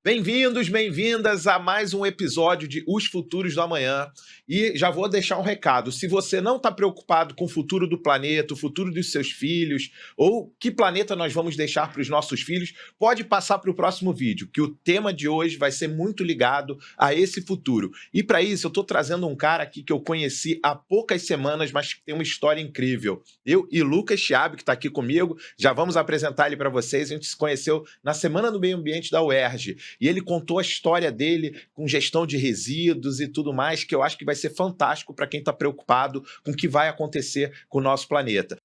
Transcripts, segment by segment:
Bem-vindos, bem-vindas a mais um episódio de Os Futuros do Amanhã. E já vou deixar um recado: se você não está preocupado com o futuro do planeta, o futuro dos seus filhos, ou que planeta nós vamos deixar para os nossos filhos, pode passar para o próximo vídeo, que o tema de hoje vai ser muito ligado a esse futuro. E para isso, eu estou trazendo um cara aqui que eu conheci há poucas semanas, mas que tem uma história incrível. Eu e Lucas Chiab, que está aqui comigo, já vamos apresentar ele para vocês. A gente se conheceu na Semana do Meio Ambiente da UERJ. E ele contou a história dele com gestão de resíduos e tudo mais, que eu acho que vai ser fantástico para quem está preocupado com o que vai acontecer com o nosso planeta.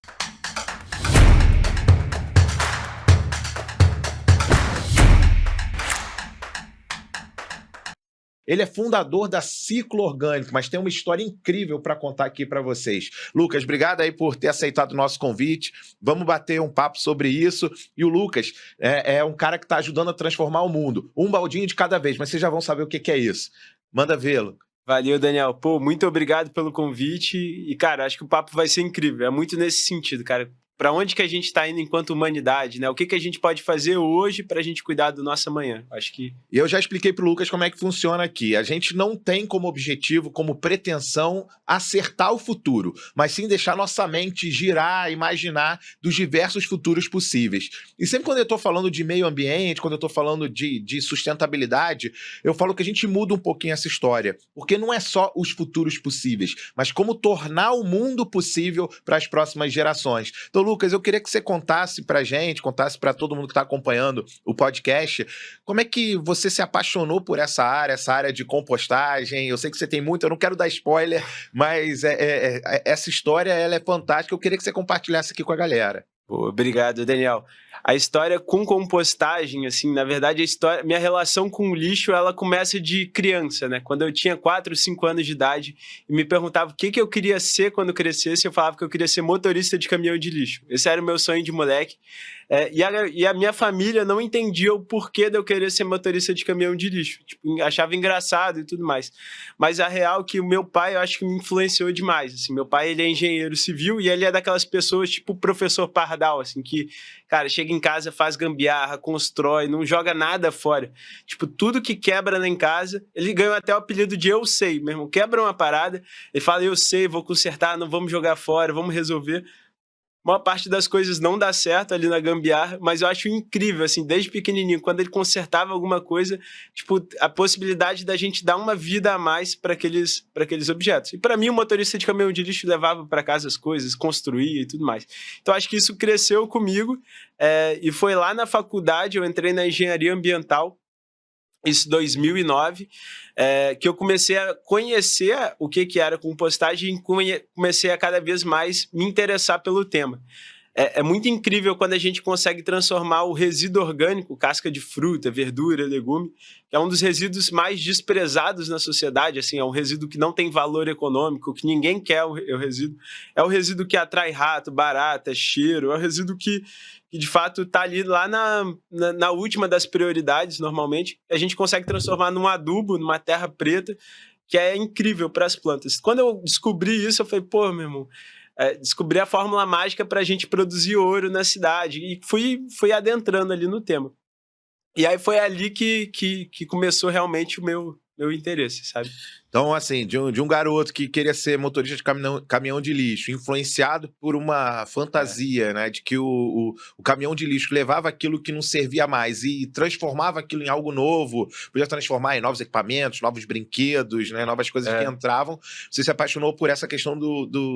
Ele é fundador da Ciclo Orgânico, mas tem uma história incrível para contar aqui para vocês. Lucas, obrigado aí por ter aceitado o nosso convite. Vamos bater um papo sobre isso. E o Lucas é um cara que está ajudando a transformar o mundo. Um baldinho de cada vez, mas vocês já vão saber o que é isso. Manda vê-lo. Valeu, Daniel. Pô, muito obrigado pelo convite. E, cara, acho que o papo vai ser incrível. É muito nesse sentido, cara. Para onde que a gente está indo enquanto humanidade, né? O que a gente pode fazer hoje para a gente cuidar do nosso amanhã? Acho que... Eu já expliquei para o Lucas como é que funciona aqui. A gente não tem como objetivo, como pretensão, acertar o futuro, mas sim deixar nossa mente girar, imaginar dos diversos futuros possíveis. E sempre quando eu estou falando de meio ambiente, quando eu estou falando de sustentabilidade, eu falo que a gente muda um pouquinho essa história, porque não é só os futuros possíveis, mas como tornar o mundo possível para as próximas gerações. Então, Lucas, eu queria que você contasse pra gente, contasse para todo mundo que está acompanhando o podcast, como é que você se apaixonou por essa área de compostagem. Eu sei que você tem muito, eu não quero dar spoiler, mas essa história ela é fantástica. Eu queria que você compartilhasse aqui com a galera. Pô, obrigado, Daniel. A história com compostagem, assim, na verdade, minha relação com o lixo, ela começa de criança, né? Quando eu tinha 4, 5 anos de idade e me perguntava o que eu queria ser quando eu crescesse, eu falava que eu queria ser motorista de caminhão de lixo. Esse era o meu sonho de moleque. E a minha família não entendia o porquê de eu querer ser motorista de caminhão de lixo. Tipo, achava engraçado e tudo mais. Mas a real é que o meu pai, eu acho que me influenciou demais. Assim, meu pai, ele é engenheiro civil e ele é daquelas pessoas, tipo o professor Pardal, assim, que, cara, chega em casa, faz gambiarra, constrói, não joga nada fora. Tipo, tudo que quebra lá em casa, ele ganhou até o apelido de Eu Sei, meu irmão. Quebra uma parada, ele fala, eu sei, vou consertar, não vamos jogar fora, vamos resolver. A maior parte das coisas não dá certo ali na gambiarra, mas eu acho incrível, assim, desde pequenininho, quando ele consertava alguma coisa, tipo, a possibilidade da gente dar uma vida a mais para aqueles objetos. E para mim, o motorista de caminhão de lixo levava para casa as coisas, construía e tudo mais. Então, acho que isso cresceu comigo, e foi lá na faculdade, eu entrei na engenharia ambiental, isso em 2009, que eu comecei a conhecer o que era compostagem e comecei a cada vez mais me interessar pelo tema. É muito incrível quando a gente consegue transformar o resíduo orgânico, casca de fruta, verdura, legume, que é um dos resíduos mais desprezados na sociedade, assim, é um resíduo que não tem valor econômico, que ninguém quer o resíduo. É o resíduo que atrai rato, barata, cheiro, é o resíduo que de fato está ali lá na última das prioridades, normalmente. A gente consegue transformar num adubo, numa terra preta, que é incrível para as plantas. Quando eu descobri isso, eu falei, pô, meu irmão, descobri a fórmula mágica para a gente produzir ouro na cidade. E fui adentrando ali no tema. E aí foi ali que começou realmente o meu interesse, sabe? Então, assim, de um garoto que queria ser motorista de caminhão de lixo, influenciado por uma fantasia, né, de que o caminhão de lixo levava aquilo que não servia mais e transformava aquilo em algo novo, podia transformar em novos equipamentos, novos brinquedos, né, novas coisas que entravam. Você se apaixonou por essa questão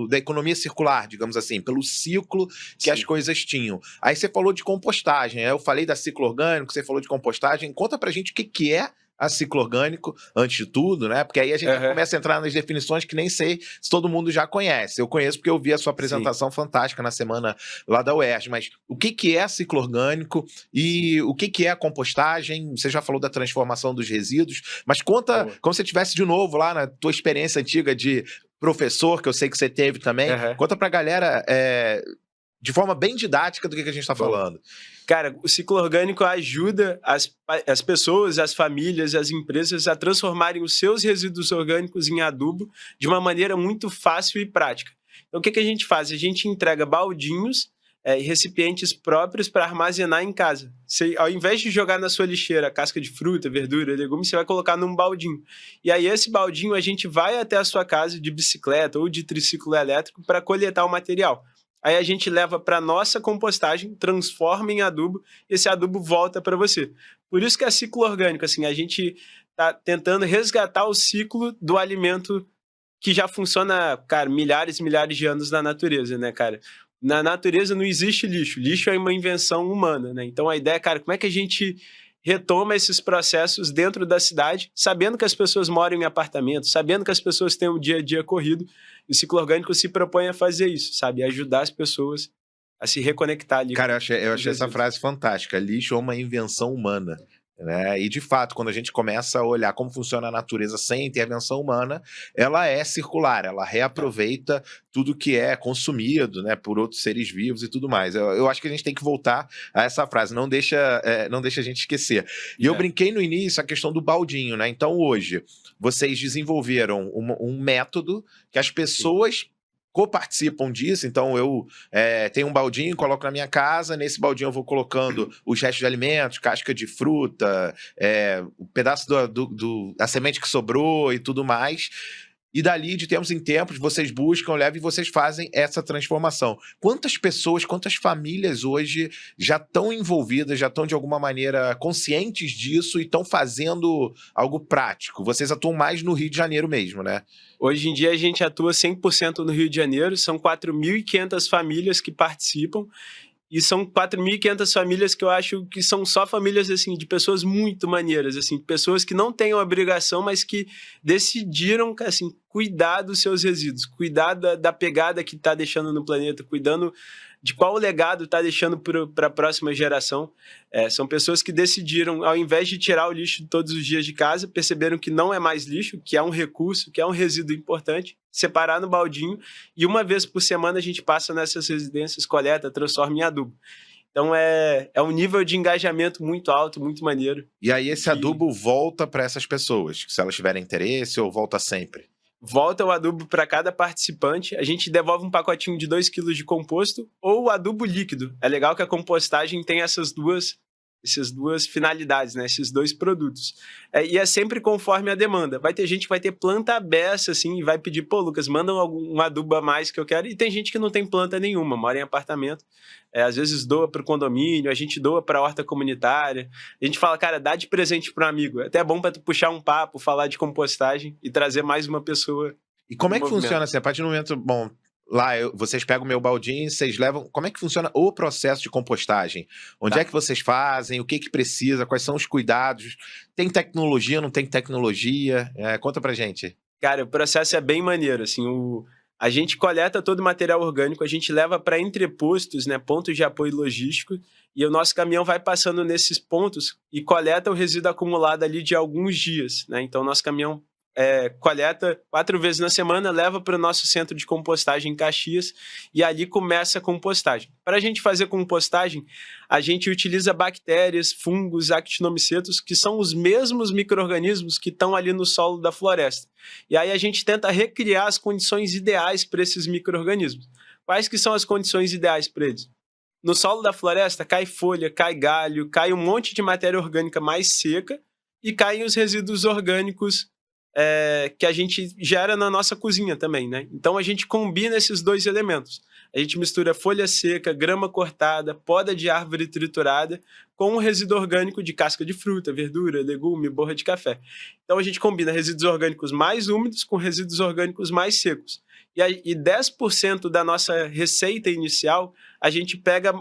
da economia circular, digamos assim, pelo ciclo que as coisas tinham. Aí você falou de compostagem, eu falei da Ciclo Orgânico, você falou de compostagem. Conta pra gente o que é a Ciclo Orgânico, antes de tudo, né? Porque aí a gente começa a entrar nas definições que nem sei se todo mundo já conhece. Eu conheço porque eu vi a sua apresentação fantástica na semana lá da UERJ, mas o que é a Ciclo Orgânico e o que é a compostagem? Você já falou da transformação dos resíduos, mas conta como se estivesse de novo lá na tua experiência antiga de professor, que eu sei que você teve também. Conta pra galera de forma bem didática do que a gente está falando. Cara, o ciclo orgânico ajuda as pessoas, as famílias, as empresas a transformarem os seus resíduos orgânicos em adubo de uma maneira muito fácil e prática. Então, o que a gente faz? A gente entrega baldinhos e recipientes próprios para armazenar em casa. Você, ao invés de jogar na sua lixeira casca de fruta, verdura, legume, você vai colocar num baldinho. E aí esse baldinho a gente vai até a sua casa de bicicleta ou de triciclo elétrico para coletar o material. Aí a gente leva para nossa compostagem, transforma em adubo, e esse adubo volta para você. Por isso que é ciclo orgânico, assim, a gente está tentando resgatar o ciclo do alimento que já funciona, cara, milhares e milhares de anos na natureza, né, cara? Na natureza não existe lixo. Lixo é uma invenção humana, né? Então a ideia, cara, como é que a gente retoma esses processos dentro da cidade, sabendo que as pessoas moram em apartamentos, sabendo que as pessoas têm um dia a dia corrido, e o ciclo orgânico se propõe a fazer isso, sabe? Ajudar as pessoas a se reconectar ali. Cara, eu achei essa frase fantástica. Lixo é uma invenção humana. Né? E, de fato, quando a gente começa a olhar como funciona a natureza sem intervenção humana, ela é circular, ela reaproveita tudo que é consumido, né, por outros seres vivos e tudo mais. Eu acho que a gente tem que voltar a essa frase, não deixa a gente esquecer. E eu brinquei no início a questão do baldinho, né? Então, hoje, vocês desenvolveram um método que as pessoas coparticipam disso, então eu tenho um baldinho, coloco na minha casa, nesse baldinho eu vou colocando os restos de alimentos, casca de fruta, o pedaço da semente que sobrou e tudo mais. E dali, de tempos em tempos, vocês buscam, levam e vocês fazem essa transformação. Quantas pessoas, quantas famílias hoje já estão envolvidas, já estão de alguma maneira conscientes disso e estão fazendo algo prático? Vocês atuam mais no Rio de Janeiro mesmo, né? Hoje em dia a gente atua 100% no Rio de Janeiro, são 4.500 famílias que participam. E são 4.500 famílias que eu acho que são só famílias, assim, de pessoas muito maneiras, assim, pessoas que não têm obrigação, mas que decidiram, assim, cuidar dos seus resíduos, cuidar da pegada que está deixando no planeta, cuidando de qual legado está deixando para a próxima geração. São pessoas que decidiram, ao invés de tirar o lixo todos os dias de casa, perceberam que não é mais lixo, que é um recurso, que é um resíduo importante, separar no baldinho, e uma vez por semana a gente passa nessas residências, coleta, transforma em adubo. Então é um nível de engajamento muito alto, muito maneiro. E aí esse adubo volta para essas pessoas, se elas tiverem interesse, ou volta sempre? Volta o adubo para cada participante, a gente devolve um pacotinho de 2 kg de composto ou o adubo líquido. É legal que a compostagem tem essas duas finalidades, né? Esses dois produtos. E é sempre conforme a demanda. Vai ter gente que vai ter planta aberta, assim, e vai pedir, pô, Lucas, manda um adubo a mais que eu quero. E tem gente que não tem planta nenhuma, mora em apartamento. Às vezes doa para o condomínio, a gente doa para a horta comunitária. A gente fala, cara, dá de presente para um amigo. É até bom para tu puxar um papo, falar de compostagem e trazer mais uma pessoa. E como é que funciona assim? A partir do momento, bom, lá vocês pegam o meu baldinho, vocês levam. Como é que funciona o processo de compostagem? Onde é que vocês fazem? O que precisa? Quais são os cuidados? Tem tecnologia, não tem tecnologia? Conta pra gente. Cara, o processo é bem maneiro, assim, a gente coleta todo o material orgânico, a gente leva para entrepostos, né, pontos de apoio logístico, e o nosso caminhão vai passando nesses pontos e coleta o resíduo acumulado ali de alguns dias, né? Então, nosso caminhão coleta 4 vezes na semana, leva para o nosso centro de compostagem em Caxias e ali começa a compostagem. Para a gente fazer compostagem, a gente utiliza bactérias, fungos, actinomicetos, que são os mesmos micro-organismos que estão ali no solo da floresta. E aí a gente tenta recriar as condições ideais para esses micro-organismos. Quais que são as condições ideais para eles? No solo da floresta cai folha, cai galho, cai um monte de matéria orgânica mais seca e caem os resíduos orgânicos que a gente gera na nossa cozinha também, né? Então a gente combina esses dois elementos. A gente mistura folha seca, grama cortada, poda de árvore triturada com um resíduo orgânico de casca de fruta, verdura, legume, borra de café. Então a gente combina resíduos orgânicos mais úmidos com resíduos orgânicos mais secos. E 10% da nossa receita inicial, a gente pega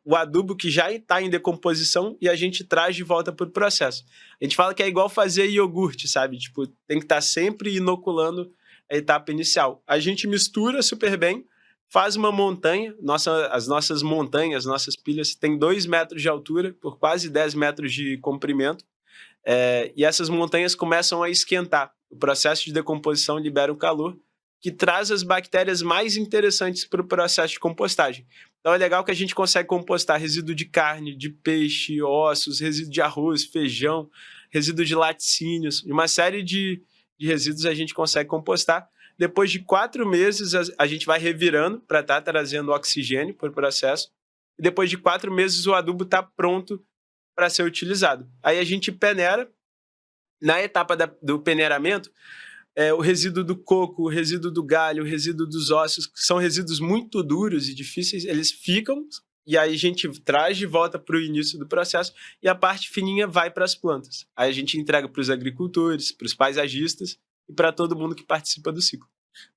o adubo que já está em decomposição e a gente traz de volta para o processo. A gente fala que é igual fazer iogurte, sabe? Tipo, tem que estar sempre inoculando a etapa inicial. A gente mistura super bem, faz uma montanha, as nossas montanhas, nossas pilhas têm 2 metros de altura por quase 10 metros de comprimento, e essas montanhas começam a esquentar. O processo de decomposição libera o calor, que traz as bactérias mais interessantes para o processo de compostagem. Então é legal que a gente consegue compostar resíduo de carne, de peixe, ossos, resíduo de arroz, feijão, resíduo de laticínios, uma série de resíduos a gente consegue compostar. Depois de 4 meses, a gente vai revirando para estar trazendo oxigênio para o processo. E depois de 4 meses, o adubo está pronto para ser utilizado. Aí a gente peneira. Na etapa do peneiramento, o resíduo do coco, o resíduo do galho, o resíduo dos ossos, que são resíduos muito duros e difíceis, eles ficam, e aí a gente traz de volta para o início do processo, e a parte fininha vai para as plantas. Aí a gente entrega para os agricultores, para os paisagistas e para todo mundo que participa do ciclo.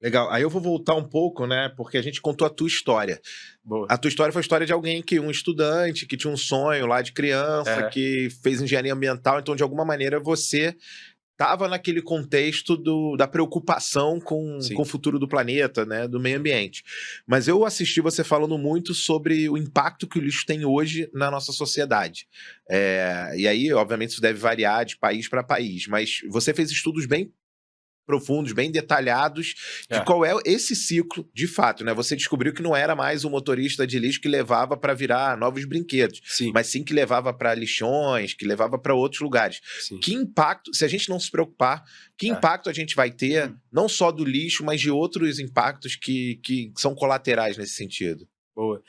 Legal. Aí eu vou voltar um pouco, né? Porque a gente contou a tua história. Boa. A tua história foi a história de alguém um estudante que tinha um sonho lá de criança, que fez engenharia ambiental, então de alguma maneira você estava naquele contexto da preocupação com o futuro do planeta, né, do meio ambiente. Mas eu assisti você falando muito sobre o impacto que o lixo tem hoje na nossa sociedade. E aí, obviamente, isso deve variar de país para país, mas você fez estudos bem profundos, bem detalhados, de qual é esse ciclo de fato, né? Você descobriu que não era mais o motorista de lixo que levava para virar novos brinquedos, mas sim que levava para lixões, que levava para outros lugares. Sim. Que impacto, se a gente não se preocupar, que impacto a gente vai ter, não só do lixo, mas de outros impactos que são colaterais nesse sentido? Boa.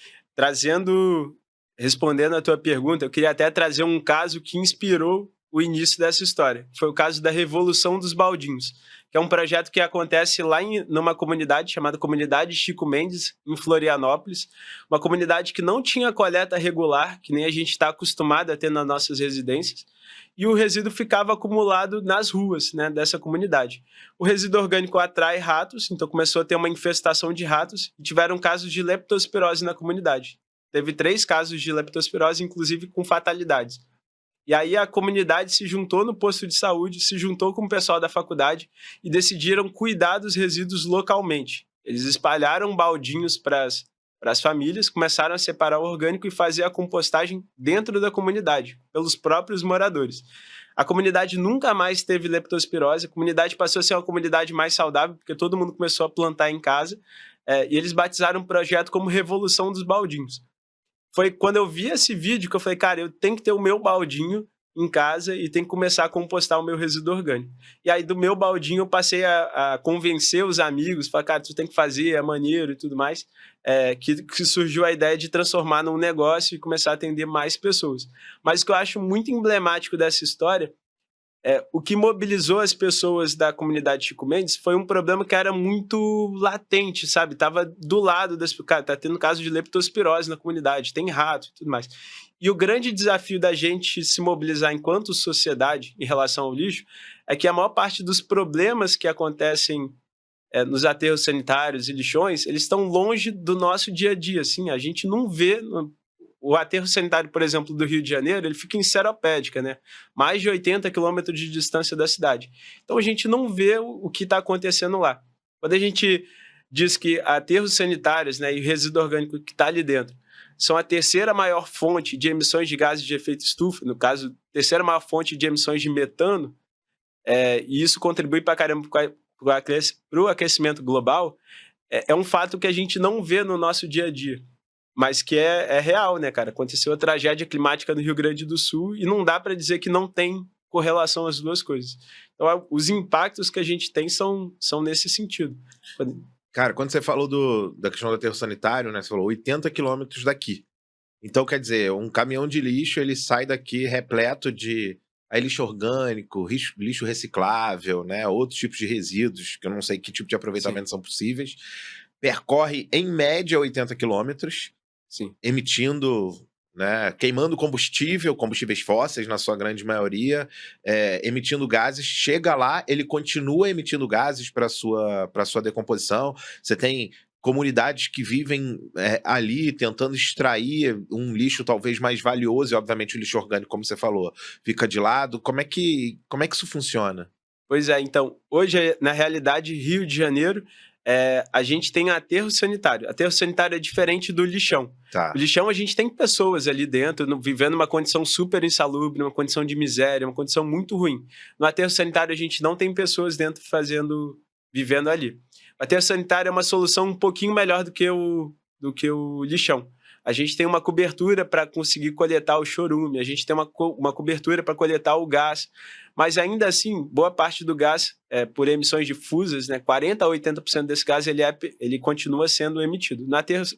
Respondendo a tua pergunta, eu queria até trazer um caso que inspirou o início dessa história. Foi o caso da Revolução dos Baldinhos, que é um projeto que acontece lá numa comunidade chamada Comunidade Chico Mendes, em Florianópolis. Uma comunidade que não tinha coleta regular, que nem a gente está acostumado a ter nas nossas residências, e o resíduo ficava acumulado nas ruas, né, dessa comunidade. O resíduo orgânico atrai ratos, então começou a ter uma infestação de ratos, e tiveram casos de leptospirose na comunidade. Teve 3 casos de leptospirose, inclusive com fatalidades. E aí a comunidade se juntou no posto de saúde, se juntou com o pessoal da faculdade e decidiram cuidar dos resíduos localmente. Eles espalharam baldinhos para as famílias, começaram a separar o orgânico e fazer a compostagem dentro da comunidade, pelos próprios moradores. A comunidade nunca mais teve leptospirose, a comunidade passou a ser uma comunidade mais saudável, porque todo mundo começou a plantar em casa, e eles batizaram o projeto como Revolução dos Baldinhos. Foi quando eu vi esse vídeo que eu falei, cara, eu tenho que ter o meu baldinho em casa e tenho que começar a compostar o meu resíduo orgânico. E aí, do meu baldinho, eu passei a convencer os amigos, falar, cara, tu tem que fazer, é maneiro e tudo mais, que surgiu a ideia de transformar num negócio e começar a atender mais pessoas. Mas o que eu acho muito emblemático dessa história o que mobilizou as pessoas da comunidade Chico Mendes foi um problema que era muito latente, sabe? Tava do lado das... Cara, tá tendo caso de leptospirose na comunidade, tem rato e tudo mais. E o grande desafio da gente se mobilizar enquanto sociedade em relação ao lixo é que a maior parte dos problemas que acontecem nos aterros sanitários e lixões, eles estão longe do nosso dia a dia, assim. A gente não vê... O aterro sanitário, por exemplo, do Rio de Janeiro, ele fica em Seropédica, né? Mais de 80 quilômetros de distância da cidade. Então, a gente não vê o que está acontecendo lá. Quando a gente diz que aterros sanitários, né, e o resíduo orgânico que está ali dentro são a terceira maior fonte de emissões de gases de efeito estufa, no caso, terceira maior fonte de emissões de metano, e isso contribui para caramba para o aquecimento global, é um fato que a gente não vê no nosso dia a dia. Mas que é real, né, cara? Aconteceu a tragédia climática no Rio Grande do Sul e não dá para dizer que não tem correlação às duas coisas. Então, os impactos que a gente tem são nesse sentido. Cara, quando você falou da questão do aterro sanitário, né? Você falou 80 quilômetros daqui. Então, quer dizer, um caminhão de lixo, ele sai daqui repleto de lixo orgânico, lixo reciclável, né? Outros tipos de resíduos, que eu não sei que tipo de aproveitamento são possíveis. Percorre, em média, 80 quilômetros. Sim. Emitindo, né, queimando combustíveis fósseis, na sua grande maioria, emitindo gases. Chega lá, ele continua emitindo gases para sua decomposição. Você tem comunidades que vivem ali tentando extrair um lixo talvez mais valioso, e obviamente o lixo orgânico, como você falou, fica de lado. Como é que isso funciona? Pois é, então, hoje, na realidade, Rio de Janeiro, a gente tem aterro sanitário. Aterro sanitário é diferente do lixão. Tá. O lixão, a gente tem pessoas ali dentro, vivendo uma condição super insalubre, uma condição de miséria, uma condição muito ruim. No aterro sanitário, a gente não tem pessoas dentro vivendo ali. O aterro sanitário é uma solução um pouquinho melhor do que o lixão. a gente tem uma cobertura para conseguir coletar o chorume, a gente tem uma cobertura para coletar o gás, mas ainda assim, boa parte do gás, por emissões difusas, né, 40% a 80% desse gás ele continua sendo emitido.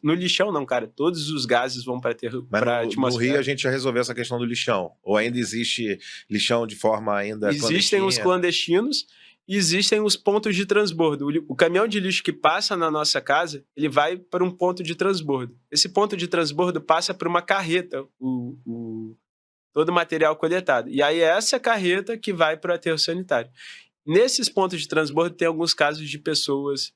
No lixão não, cara, todos os gases vão para a atmosfera. No Rio a gente já resolveu essa questão do lixão, ou ainda existe lixão de forma ainda Existem clandestina? os clandestinos, e existem os pontos de transbordo. O caminhão de lixo que passa na nossa casa, ele vai para um ponto de transbordo. Esse ponto de transbordo passa por uma carreta, todo o material coletado. E aí é essa carreta que vai para o aterro sanitário. Nesses pontos de transbordo tem alguns casos de pessoas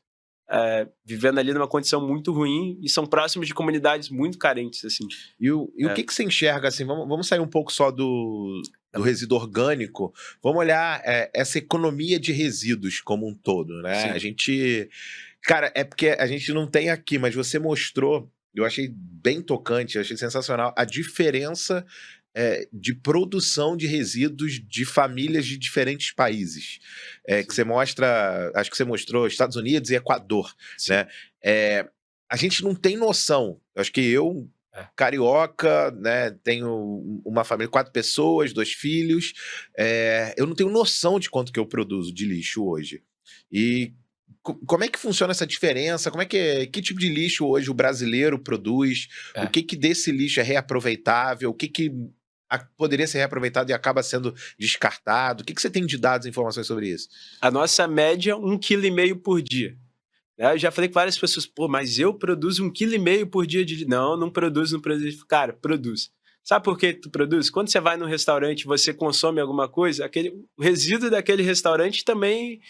vivendo ali numa condição muito ruim e são próximos de comunidades muito carentes, assim. E o que você enxerga, assim, vamos sair um pouco só do resíduo orgânico, vamos olhar essa economia de resíduos como um todo, né? Sim. A gente... Cara, é porque a gente não tem aqui, mas você mostrou, eu achei bem tocante, eu achei sensacional, a diferença de produção de resíduos de famílias de diferentes países. Que você mostra, acho que você mostrou Estados Unidos e Equador, né? A gente não tem noção, acho que eu... carioca, né, tenho uma família, 4 pessoas, 2 filhos, eu não tenho noção de quanto que eu produzo de lixo hoje. E como é que funciona essa diferença? Que tipo de lixo hoje o brasileiro produz? O que desse lixo é reaproveitável? O que poderia ser reaproveitado e acaba sendo descartado? O que você tem de dados e informações sobre isso? A nossa média, 1,5 kg por dia. Eu já falei com várias pessoas, pô, mas eu produzo 1,5 kg por dia de... Não produzo. Cara, produz. Sabe por que tu produz? Quando você vai num restaurante, você consome alguma coisa, o resíduo daquele restaurante também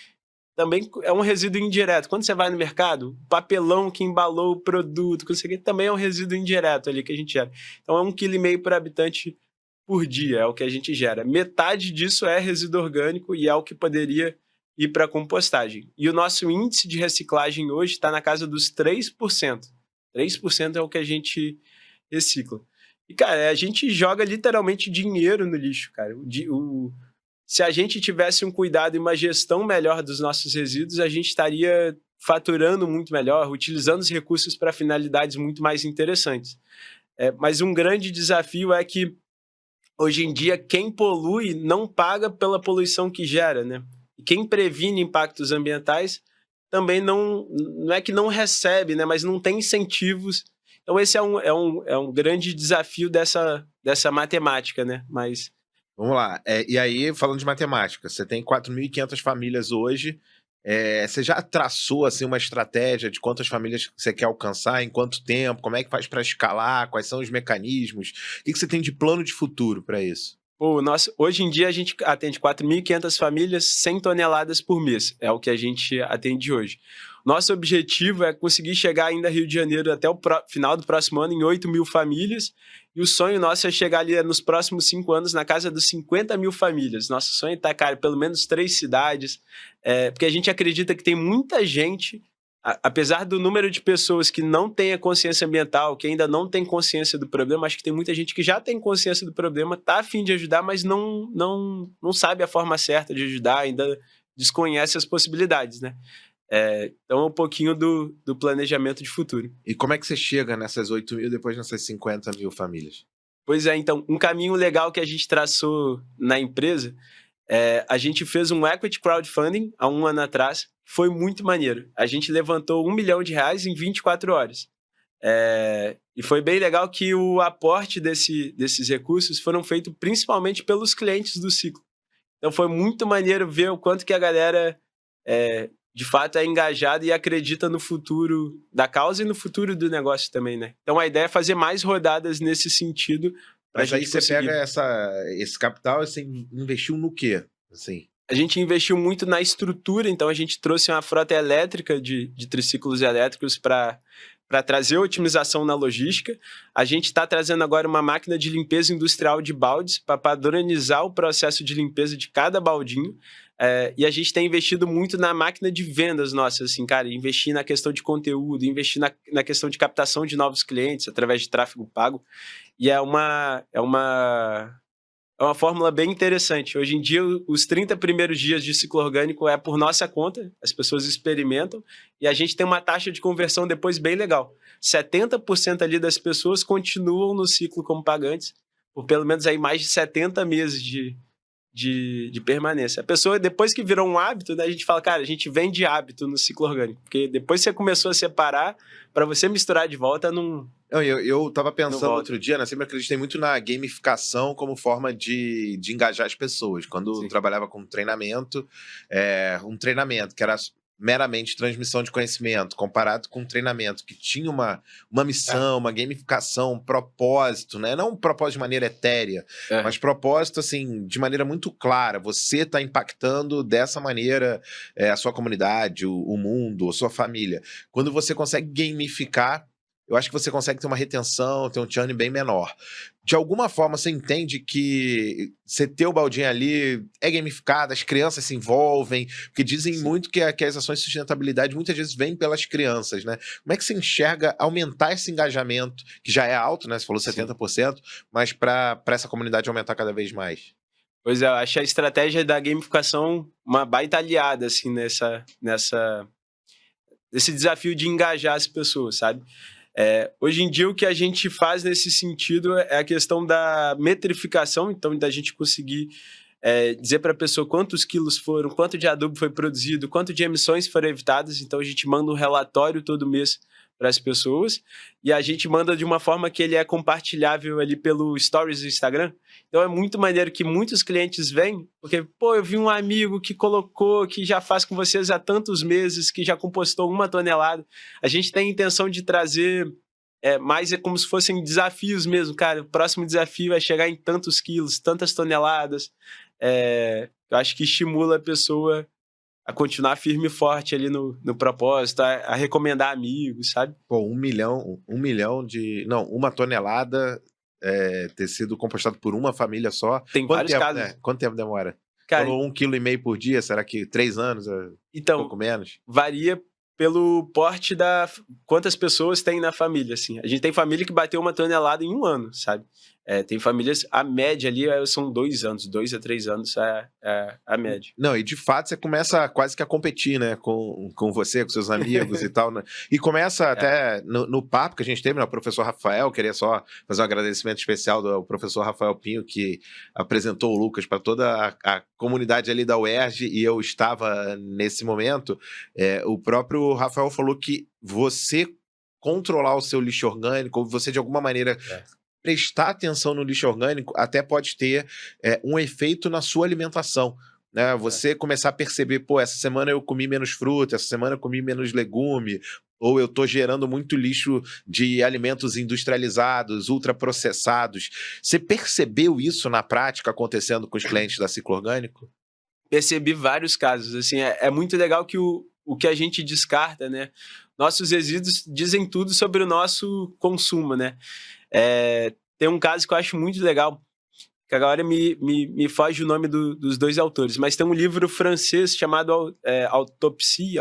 é um resíduo indireto. Quando você vai no mercado, o papelão que embalou o produto, também é um resíduo indireto ali que a gente gera. Então é 1,5 kg por habitante por dia, é o que a gente gera. Metade disso é resíduo orgânico e é o que poderia ir para compostagem. E o nosso índice de reciclagem hoje está na casa dos 3%. 3% é o que a gente recicla. E, cara, a gente joga literalmente dinheiro no lixo, cara. Se a gente tivesse um cuidado e uma gestão melhor dos nossos resíduos, a gente estaria faturando muito melhor, utilizando os recursos para finalidades muito mais interessantes. Mas um grande desafio é que, hoje em dia, quem polui não paga pela poluição que gera, né? E quem previne impactos ambientais também não é que não recebe, né? Mas não tem incentivos. Então esse é um grande desafio dessa matemática, né? Mas... Vamos lá. E aí, falando de matemática, você tem 4.500 famílias hoje. Você já traçou assim, uma estratégia de quantas famílias você quer alcançar, em quanto tempo, como é que faz para escalar, quais são os mecanismos? O que você tem de plano de futuro para isso? Hoje em dia a gente atende 4.500 famílias, 100 toneladas por mês. É o que a gente atende hoje. Nosso objetivo é conseguir chegar ainda a Rio de Janeiro até o final do próximo ano em 8.000 famílias. E o sonho nosso é chegar ali nos próximos 5 anos na casa dos 50.000 famílias. Nosso sonho é estar, cara, pelo menos 3 cidades. Porque a gente acredita que tem muita gente, apesar do número de pessoas que não têm a consciência ambiental, que ainda não tem consciência do problema, acho que tem muita gente que já tem consciência do problema, está a fim de ajudar, mas não sabe a forma certa de ajudar, ainda desconhece as possibilidades, né? Então é um pouquinho do planejamento de futuro. E como é que você chega nessas 8.000 depois nessas 50.000 famílias? Pois é, então, um caminho legal que a gente traçou na empresa, a gente fez um equity crowdfunding há 1 ano atrás, foi muito maneiro. A gente levantou R$1 milhão em 24 horas. E foi bem legal que o aporte desses recursos foram feitos principalmente pelos clientes do ciclo. Então foi muito maneiro ver o quanto que a galera de fato é engajada e acredita no futuro da causa e no futuro do negócio também, né? Então a ideia é fazer mais rodadas nesse sentido. Mas aí você pega esse capital e você investiu no quê? Assim? A gente investiu muito na estrutura, então a gente trouxe uma frota elétrica de triciclos elétricos para trazer otimização na logística. A gente está trazendo agora uma máquina de limpeza industrial de baldes para padronizar o processo de limpeza de cada baldinho. E a gente tem investido muito na máquina de vendas nossa, assim, cara, investir na questão de conteúdo, investir na questão de captação de novos clientes através de tráfego pago. E é uma É uma fórmula bem interessante. Hoje em dia, os 30 primeiros dias de ciclo orgânico é por nossa conta, as pessoas experimentam, e a gente tem uma taxa de conversão depois bem legal. 70% ali das pessoas continuam no ciclo como pagantes, por pelo menos aí mais de 70 meses de permanência. A pessoa, depois que virou um hábito, né, a gente fala, cara, a gente vende hábito no ciclo orgânico, porque depois que você começou a separar, para você misturar de volta, não Não, eu tava pensando volta. outro dia, né? Sempre acreditei muito na gamificação como forma de engajar as pessoas. Quando eu Sim. trabalhava com treinamento, um treinamento que era meramente transmissão de conhecimento, comparado com um treinamento que tinha uma missão, uma gamificação, um propósito, né? Não um propósito de maneira etérea, mas propósito, assim, de maneira muito clara. Você está impactando dessa maneira a sua comunidade, o mundo, a sua família. Quando você consegue gamificar, eu acho que você consegue ter uma retenção, ter um churn bem menor. De alguma forma, você entende que você ter o baldinho ali é gamificado, as crianças se envolvem, porque dizem muito que as ações de sustentabilidade muitas vezes vêm pelas crianças, né? Como é que você enxerga aumentar esse engajamento, que já é alto, né? Você falou 70%, mas para essa comunidade aumentar cada vez mais? Pois é, eu acho a estratégia da gamificação uma baita aliada, assim, nesse desafio de engajar as pessoas, sabe? Hoje em dia, o que a gente faz nesse sentido é a questão da metrificação, então, da gente conseguir dizer para a pessoa quantos quilos foram, quanto de adubo foi produzido, quanto de emissões foram evitadas. Então, a gente manda um relatório todo mês para as pessoas e a gente manda de uma forma que ele é compartilhável ali pelo Stories do Instagram. Então, é muito maneiro que muitos clientes vêm, porque, pô, eu vi um amigo que colocou, que já faz com vocês há tantos meses, que já compostou 1 tonelada. A gente tem a intenção de trazer mais como se fossem desafios mesmo, cara. O próximo desafio é chegar em tantos quilos, tantas toneladas. Eu acho que estimula a pessoa a continuar firme e forte ali no propósito, a recomendar amigos, sabe? Pô, 1 milhão de... Não, 1 tonelada ter sido compostado por uma família só. Tem Quanto vários tempo, casos. né? Quanto tempo demora? Cara, Falou 1,5 kg por dia, será que 3 anos? Um então, pouco menos? varia pelo porte quantas pessoas tem na família, assim. A gente tem família que bateu 1 tonelada em 1 ano, sabe? Tem famílias, a média ali são 2 anos, 2 a 3 anos é a média. Não, e de fato você começa quase que a competir, né? Com você, com seus amigos e tal, né? E começa até no papo que a gente teve, né? O professor Rafael, queria só fazer um agradecimento especial ao professor Rafael Pinho, que apresentou o Lucas para toda a comunidade ali da UERJ, e eu estava nesse momento. O próprio Rafael falou que você controlar o seu lixo orgânico, ou você de alguma maneira prestar atenção no lixo orgânico, até pode ter um efeito na sua alimentação, né? Você começar a perceber, pô, essa semana eu comi menos fruta, essa semana eu comi menos legume, ou eu estou gerando muito lixo de alimentos industrializados, ultraprocessados. Você percebeu isso na prática acontecendo com os clientes da Ciclo Orgânico? Percebi vários casos, assim, é muito legal que o que a gente descarta, né? Nossos resíduos dizem tudo sobre o nosso consumo, né? Tem um caso que eu acho muito legal, que agora me foge o nome dos dois autores, mas tem um livro francês chamado Autopsie,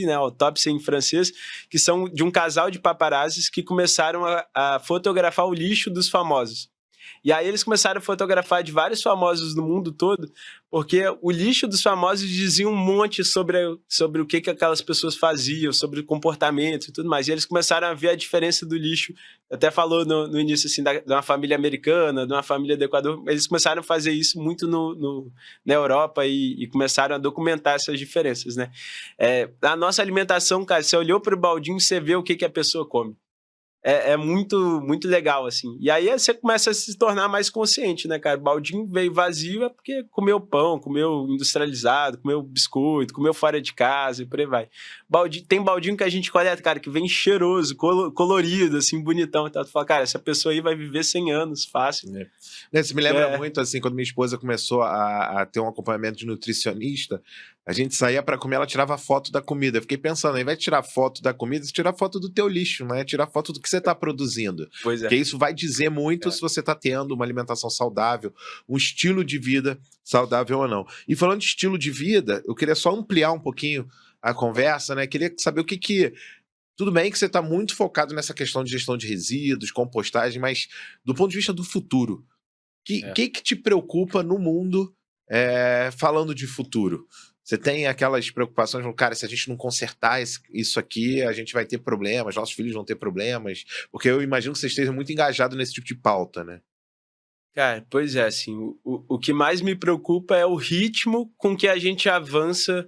né? Autópsia em francês, que são de um casal de paparazzis que começaram a fotografar o lixo dos famosos. E aí eles começaram a fotografar de vários famosos no mundo todo, porque o lixo dos famosos dizia um monte sobre o que aquelas pessoas faziam, sobre o comportamento e tudo mais. E eles começaram a ver a diferença do lixo. Até falou no início assim, de uma família americana, de uma família do Equador. Eles começaram a fazer isso muito na Europa e começaram a documentar essas diferenças, né? A nossa alimentação, cara, você olhou para o baldinho, você vê o que a pessoa come. É muito, muito legal, assim. E aí você começa a se tornar mais consciente, né, cara? O baldinho veio vazio porque comeu pão, comeu industrializado, comeu biscoito, comeu fora de casa e por aí vai. Tem baldinho que a gente coleta, cara, que vem cheiroso, colorido, assim, bonitão. Então tu fala, cara, essa pessoa aí vai viver 100 anos, fácil. Isso me lembra muito, assim, quando minha esposa começou a ter um acompanhamento de nutricionista, a gente saía para comer, ela tirava foto da comida. Eu fiquei pensando, ao invés de tirar foto da comida, você tira foto do teu lixo, né? Tirar foto do que você está produzindo. Pois é. Porque isso vai dizer muito se você está tendo uma alimentação saudável, um estilo de vida saudável ou não. E falando de estilo de vida, eu queria só ampliar um pouquinho a conversa, né? Queria saber o que... Tudo bem que você está muito focado nessa questão de gestão de resíduos, compostagem, mas do ponto de vista do futuro, Que te preocupa no mundo falando de futuro? Você tem aquelas preocupações, cara, se a gente não consertar isso aqui, a gente vai ter problemas, nossos filhos vão ter problemas, porque eu imagino que você esteja muito engajado nesse tipo de pauta, né? Cara, pois é, assim, o que mais me preocupa é o ritmo com que a gente avança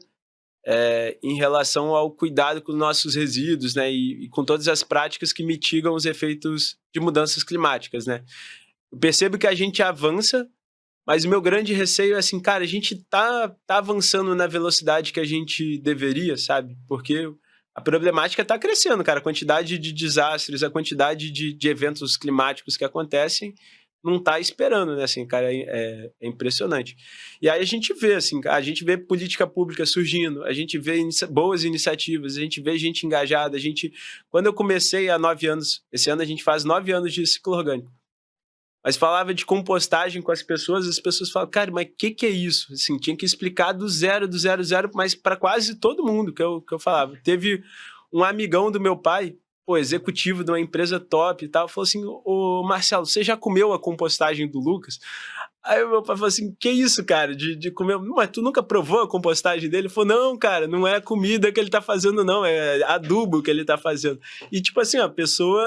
em relação ao cuidado com nossos resíduos, né, e com todas as práticas que mitigam os efeitos de mudanças climáticas, né. Eu percebo que a gente avança, mas o meu grande receio é assim, cara, a gente tá avançando na velocidade que a gente deveria, sabe? Porque a problemática tá crescendo, cara. A quantidade de desastres, a quantidade de eventos climáticos que acontecem não tá esperando, né? Assim, cara, é impressionante. E aí a gente vê, assim, a gente vê política pública surgindo, a gente vê boas iniciativas, a gente vê gente engajada, Quando eu comecei há 9 anos, esse ano a gente faz 9 anos de ciclo orgânico. Mas falava de compostagem com as pessoas falam, cara, mas o que é isso? Assim, tinha que explicar do zero, mas para quase todo mundo que eu falava. Teve um amigão do meu pai, executivo de uma empresa top e tal, falou assim, ô Marcelo, você já comeu a compostagem do Lucas? Aí o meu pai falou assim, que isso, cara, de comer... Mas tu nunca provou a compostagem dele? Ele falou, não, cara, não é comida que ele tá fazendo, não, é adubo que ele tá fazendo. E tipo assim, a pessoa...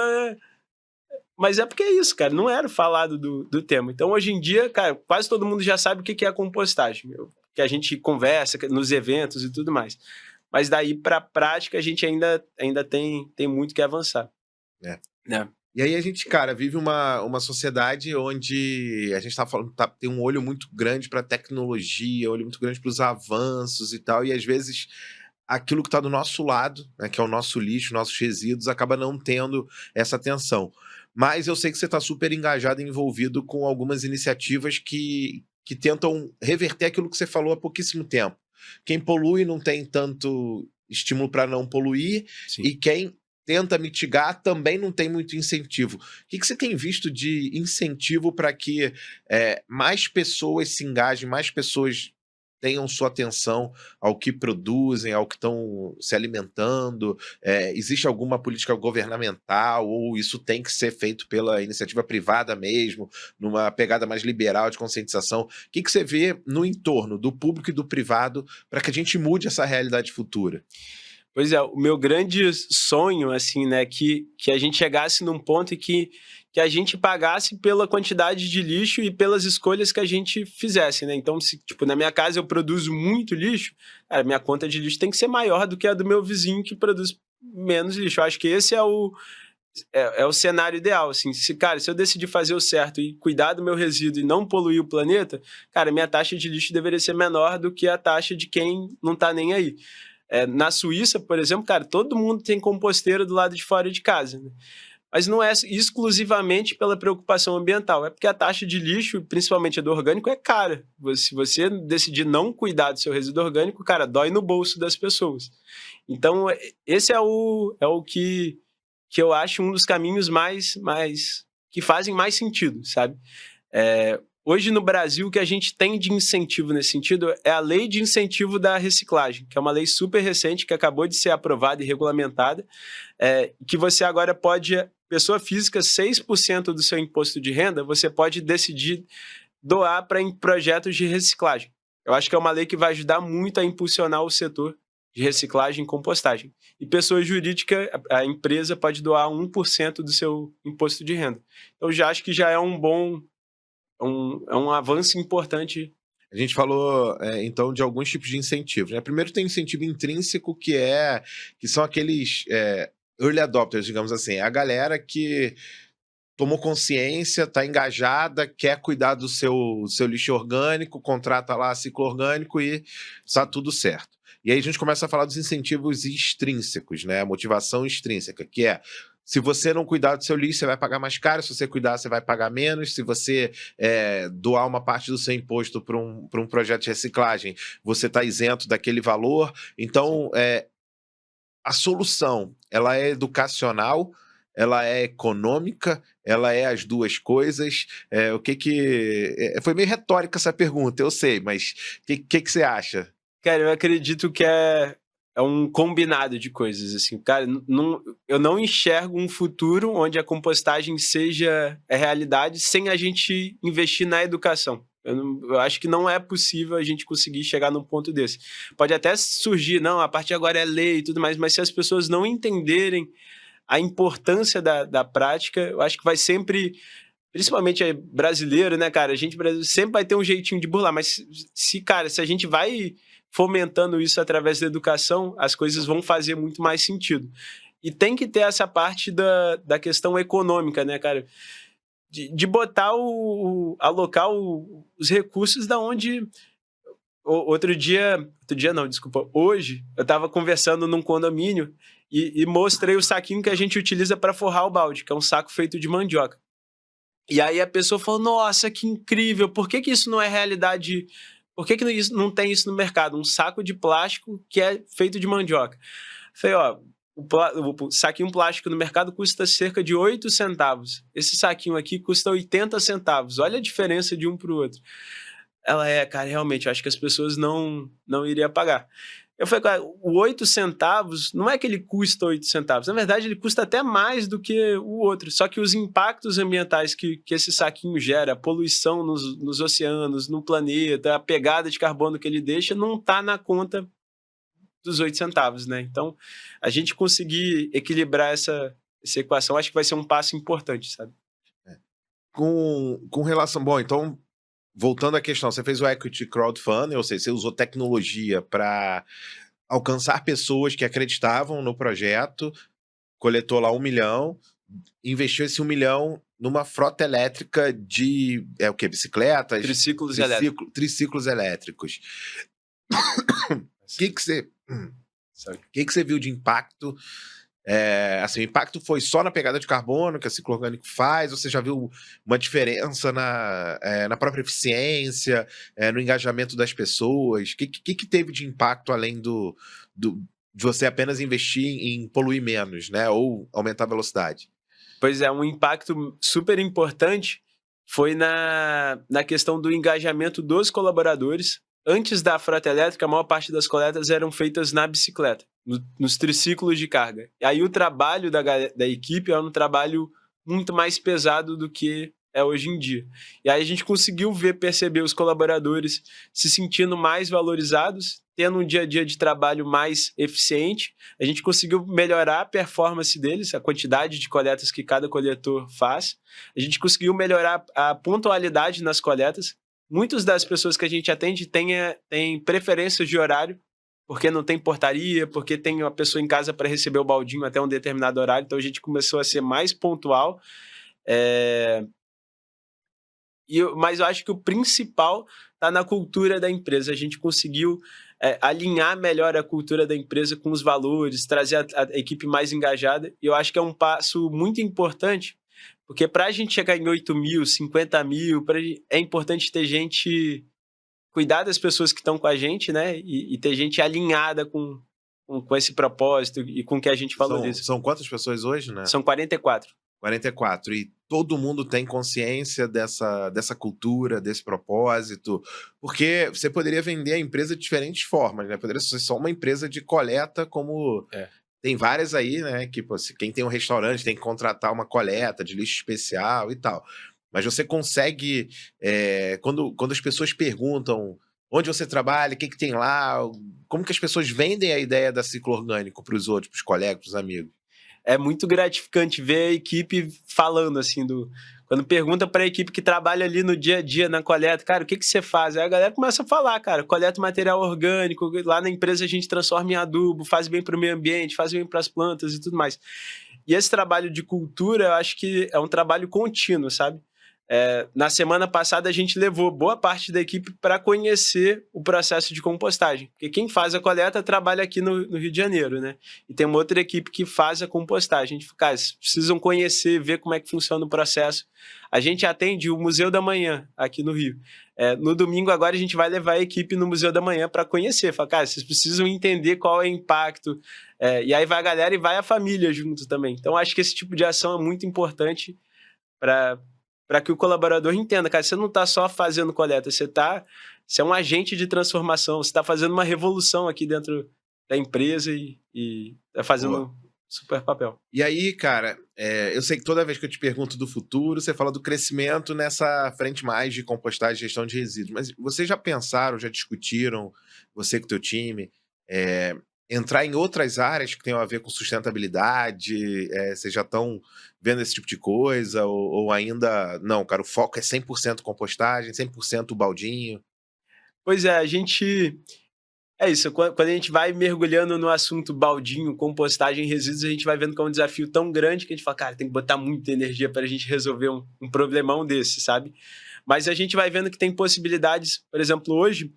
Mas é porque é isso, cara, não era falado do tema. Então, hoje em dia, cara, quase todo mundo já sabe o que é a compostagem, que a gente conversa nos eventos e tudo mais. Mas daí, para a prática, a gente ainda tem muito que avançar. E aí a gente, cara, vive uma sociedade onde a gente tá falando, tem um olho muito grande para tecnologia, olho muito grande para os avanços e tal, e às vezes aquilo que está do nosso lado, né, que é o nosso lixo, nossos resíduos, acaba não tendo essa atenção. Mas eu sei que você está super engajado e envolvido com algumas iniciativas que tentam reverter aquilo que você falou há pouquíssimo tempo. Quem polui não tem tanto estímulo para não poluir, Sim. E quem tenta mitigar também não tem muito incentivo. O que você tem visto de incentivo para que mais pessoas se engajem, mais pessoas tenham sua atenção ao que produzem, ao que estão se alimentando? Existe alguma política governamental ou isso tem que ser feito pela iniciativa privada mesmo, numa pegada mais liberal de conscientização? O que você vê no entorno do público e do privado para que a gente mude essa realidade futura? Pois é, o meu grande sonho, assim, né, que a gente chegasse num ponto em que a gente pagasse pela quantidade de lixo e pelas escolhas que a gente fizesse, né? Então, se, tipo, na minha casa eu produzo muito lixo, cara, minha conta de lixo tem que ser maior do que a do meu vizinho que produz menos lixo. Eu acho que esse é o cenário ideal, assim. Se eu decidir fazer o certo e cuidar do meu resíduo e não poluir o planeta, cara, minha taxa de lixo deveria ser menor do que a taxa de quem não tá nem aí. Na Suíça, por exemplo, cara, todo mundo tem composteira do lado de fora de casa, né? Mas não é exclusivamente pela preocupação ambiental, é porque a taxa de lixo, principalmente a do orgânico, é cara. Se você decidir não cuidar do seu resíduo orgânico, cara, dói no bolso das pessoas. Então, esse é o que eu acho um dos caminhos mais que fazem mais sentido, sabe? Hoje no Brasil, o que a gente tem de incentivo nesse sentido é a lei de incentivo da reciclagem, que é uma lei super recente que acabou de ser aprovada e regulamentada, que você agora pode, pessoa física, 6% do seu imposto de renda, você pode decidir doar para projetos de reciclagem. Eu acho que é uma lei que vai ajudar muito a impulsionar o setor de reciclagem e compostagem. E pessoa jurídica, a empresa pode doar 1% do seu imposto de renda. Então, já acho que já é um avanço importante. A gente falou, então, de alguns tipos de incentivos, né? Primeiro tem incentivo intrínseco, que são aqueles early adopters, digamos assim. É a galera que tomou consciência, está engajada, quer cuidar do seu lixo orgânico, contrata lá ciclo orgânico e está tudo certo. E aí a gente começa a falar dos incentivos extrínsecos, né? A motivação extrínseca, que é: se você não cuidar do seu lixo, você vai pagar mais caro. Se você cuidar, você vai pagar menos. Se você doar uma parte do seu imposto para um projeto de reciclagem, você está isento daquele valor. Então, a solução, ela é educacional, ela é econômica, ela é as duas coisas. Foi meio retórica essa pergunta, eu sei, mas o que você acha? Cara, eu acredito que é um combinado de coisas, assim. Cara, eu não enxergo um futuro onde a compostagem seja a realidade sem a gente investir na educação. Eu acho que não é possível a gente conseguir chegar num ponto desse. Pode até surgir, não, a partir de agora é lei e tudo mais, mas se as pessoas não entenderem a importância da prática, eu acho que vai sempre, principalmente brasileiro, né, cara? A gente sempre vai ter um jeitinho de burlar, mas se a gente vai fomentando isso através da educação, as coisas vão fazer muito mais sentido. E tem que ter essa parte da questão econômica, né, cara? De botar alocar os recursos da onde... Hoje, eu estava conversando num condomínio e mostrei o saquinho que a gente utiliza para forrar o balde, que é um saco feito de mandioca. E aí a pessoa falou, nossa, que incrível, por que isso não é realidade? Por que isso não tem isso no mercado? Um saco de plástico que é feito de mandioca. Falei, ó, o saquinho plástico no mercado custa cerca de 8 centavos. Esse saquinho aqui custa 80 centavos. Olha a diferença de um para o outro. Ela cara, realmente, eu acho que as pessoas não iriam pagar. Eu falei, cara, o 8 centavos, não é que ele custa 8 centavos, na verdade ele custa até mais do que o outro, só que os impactos ambientais que esse saquinho gera, a poluição nos oceanos, no planeta, a pegada de carbono que ele deixa, não está na conta dos 8 centavos, né? Então, a gente conseguir equilibrar essa equação, acho que vai ser um passo importante, sabe? Com relação... Bom, então... Voltando à questão, você fez o equity crowdfunding, ou seja, você usou tecnologia para alcançar pessoas que acreditavam no projeto, coletou lá 1 milhão, investiu esse 1 milhão numa frota elétrica de, bicicletas? Triciclos elétricos. O que você viu de impacto? O impacto foi só na pegada de carbono que a ciclo orgânico faz? Você já viu uma diferença na própria eficiência, no engajamento das pessoas? O que teve de impacto além de você apenas investir em poluir menos, né? Ou aumentar a velocidade? Pois é, um impacto super importante foi na questão do engajamento dos colaboradores. Antes da frota elétrica, a maior parte das coletas eram feitas na bicicleta, nos triciclos de carga. E aí o trabalho da equipe era um trabalho muito mais pesado do que é hoje em dia. E aí a gente conseguiu perceber os colaboradores se sentindo mais valorizados, tendo um dia a dia de trabalho mais eficiente. A gente conseguiu melhorar a performance deles, a quantidade de coletas que cada coletor faz. A gente conseguiu melhorar a pontualidade nas coletas. Muitas das pessoas que a gente atende têm preferências de horário, porque não tem portaria, porque tem uma pessoa em casa para receber o baldinho até um determinado horário. Então a gente começou a ser mais pontual. Mas eu acho que o principal está na cultura da empresa. A gente conseguiu alinhar melhor a cultura da empresa com os valores, trazer a equipe mais engajada. E eu acho que é um passo muito importante, porque para a gente chegar em 8 mil, 50 mil, é importante ter gente, cuidar das pessoas que estão com a gente, né? E ter gente alinhada com esse propósito e com o que a gente valoriza. São quantas pessoas hoje, né? São 44. 44. E todo mundo tem consciência dessa cultura, desse propósito, porque você poderia vender a empresa de diferentes formas, né? Poderia ser só uma empresa de coleta, como tem várias aí, né? Que quem tem um restaurante tem que contratar uma coleta de lixo especial e tal. Mas você consegue, quando as pessoas perguntam onde você trabalha, o que tem lá, como que as pessoas vendem a ideia da ciclo orgânico para os outros, para os colegas, para os amigos? É muito gratificante ver a equipe falando assim quando pergunta para a equipe que trabalha ali no dia a dia na coleta, cara, o que você faz? Aí a galera começa a falar, cara, coleta material orgânico, lá na empresa a gente transforma em adubo, faz bem para o meio ambiente, faz bem para as plantas e tudo mais. E esse trabalho de cultura, eu acho que é um trabalho contínuo, sabe? Na semana passada a gente levou boa parte da equipe para conhecer o processo de compostagem, porque quem faz a coleta trabalha aqui no Rio de Janeiro, né? E tem uma outra equipe que faz a compostagem. A gente fica, precisam conhecer, ver como é que funciona o processo. A gente atende o Museu da Manhã aqui no Rio. No domingo agora a gente vai levar a equipe no Museu da Manhã para conhecer. Fala, cara, vocês precisam entender qual é o impacto. E aí vai a galera e vai a família junto também. Então acho que esse tipo de ação é muito importante para que o colaborador entenda, cara, você não está só fazendo coleta, você é um agente de transformação, você está fazendo uma revolução aqui dentro da empresa e tá fazendo um super papel. E aí, cara, eu sei que toda vez que eu te pergunto do futuro, você fala do crescimento nessa frente mais de compostagem e gestão de resíduos. Mas vocês já pensaram, já discutiram, você com o teu time, entrar em outras áreas que tenham a ver com sustentabilidade? Vocês já estão vendo esse tipo de coisa? Ou ainda, não, cara, o foco é 100% compostagem, 100% baldinho? Pois é, a gente... É isso, quando a gente vai mergulhando no assunto baldinho, compostagem e resíduos, a gente vai vendo que é um desafio tão grande que a gente fala, cara, tem que botar muita energia para a gente resolver um problemão desse, sabe? Mas a gente vai vendo que tem possibilidades, por exemplo, hoje,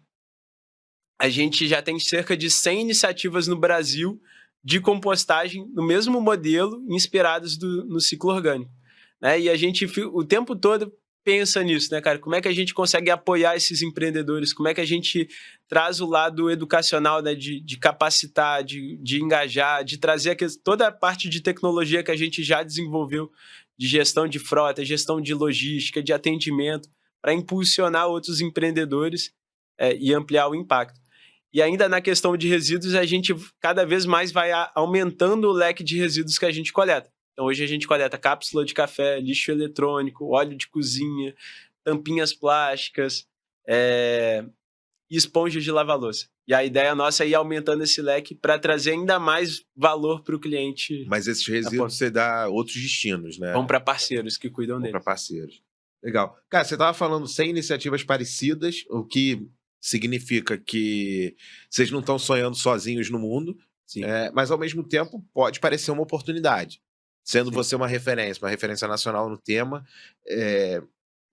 a gente já tem cerca de 100 iniciativas no Brasil de compostagem no mesmo modelo, inspiradas no ciclo orgânico, né? E a gente o tempo todo pensa nisso, né, cara? Como é que a gente consegue apoiar esses empreendedores? Como é que a gente traz o lado educacional, né, de capacitar, de engajar, de trazer toda a parte de tecnologia que a gente já desenvolveu, de gestão de frota, gestão de logística, de atendimento, para impulsionar outros empreendedores e ampliar o impacto. E ainda na questão de resíduos, a gente cada vez mais vai aumentando o leque de resíduos que a gente coleta. Então, hoje a gente coleta cápsula de café, lixo eletrônico, óleo de cozinha, tampinhas plásticas e esponjas de lavar-louça. E a ideia nossa é ir aumentando esse leque para trazer ainda mais valor para o cliente. Mas esses resíduos você dá outros destinos, né? Vão para parceiros que cuidam deles. Para parceiros. Legal. Cara, você estava falando 100 iniciativas parecidas, o que significa que vocês não estão sonhando sozinhos no mundo, mas ao mesmo tempo pode parecer uma oportunidade. Sendo você uma referência nacional no tema,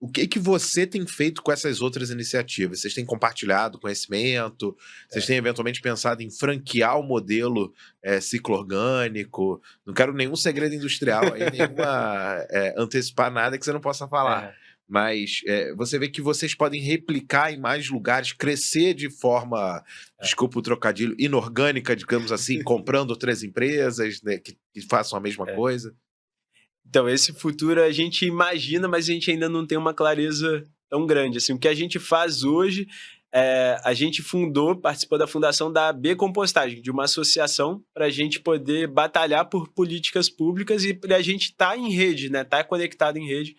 o que você tem feito com essas outras iniciativas? Vocês têm compartilhado conhecimento? Vocês têm eventualmente pensado em franquear o modelo ciclo orgânico? Não quero nenhum segredo industrial, aí, nenhuma antecipar nada que você não possa falar. Mas você vê que vocês podem replicar em mais lugares, crescer de forma, desculpa o trocadilho, inorgânica, digamos assim, comprando outras empresas, né, que façam a mesma coisa. Então, esse futuro a gente imagina, mas a gente ainda não tem uma clareza tão grande. Assim, o que a gente faz hoje, a gente participou da fundação da B Compostagem, de uma associação para a gente poder batalhar por políticas públicas e para a gente estar em rede, né? Estar conectado em rede.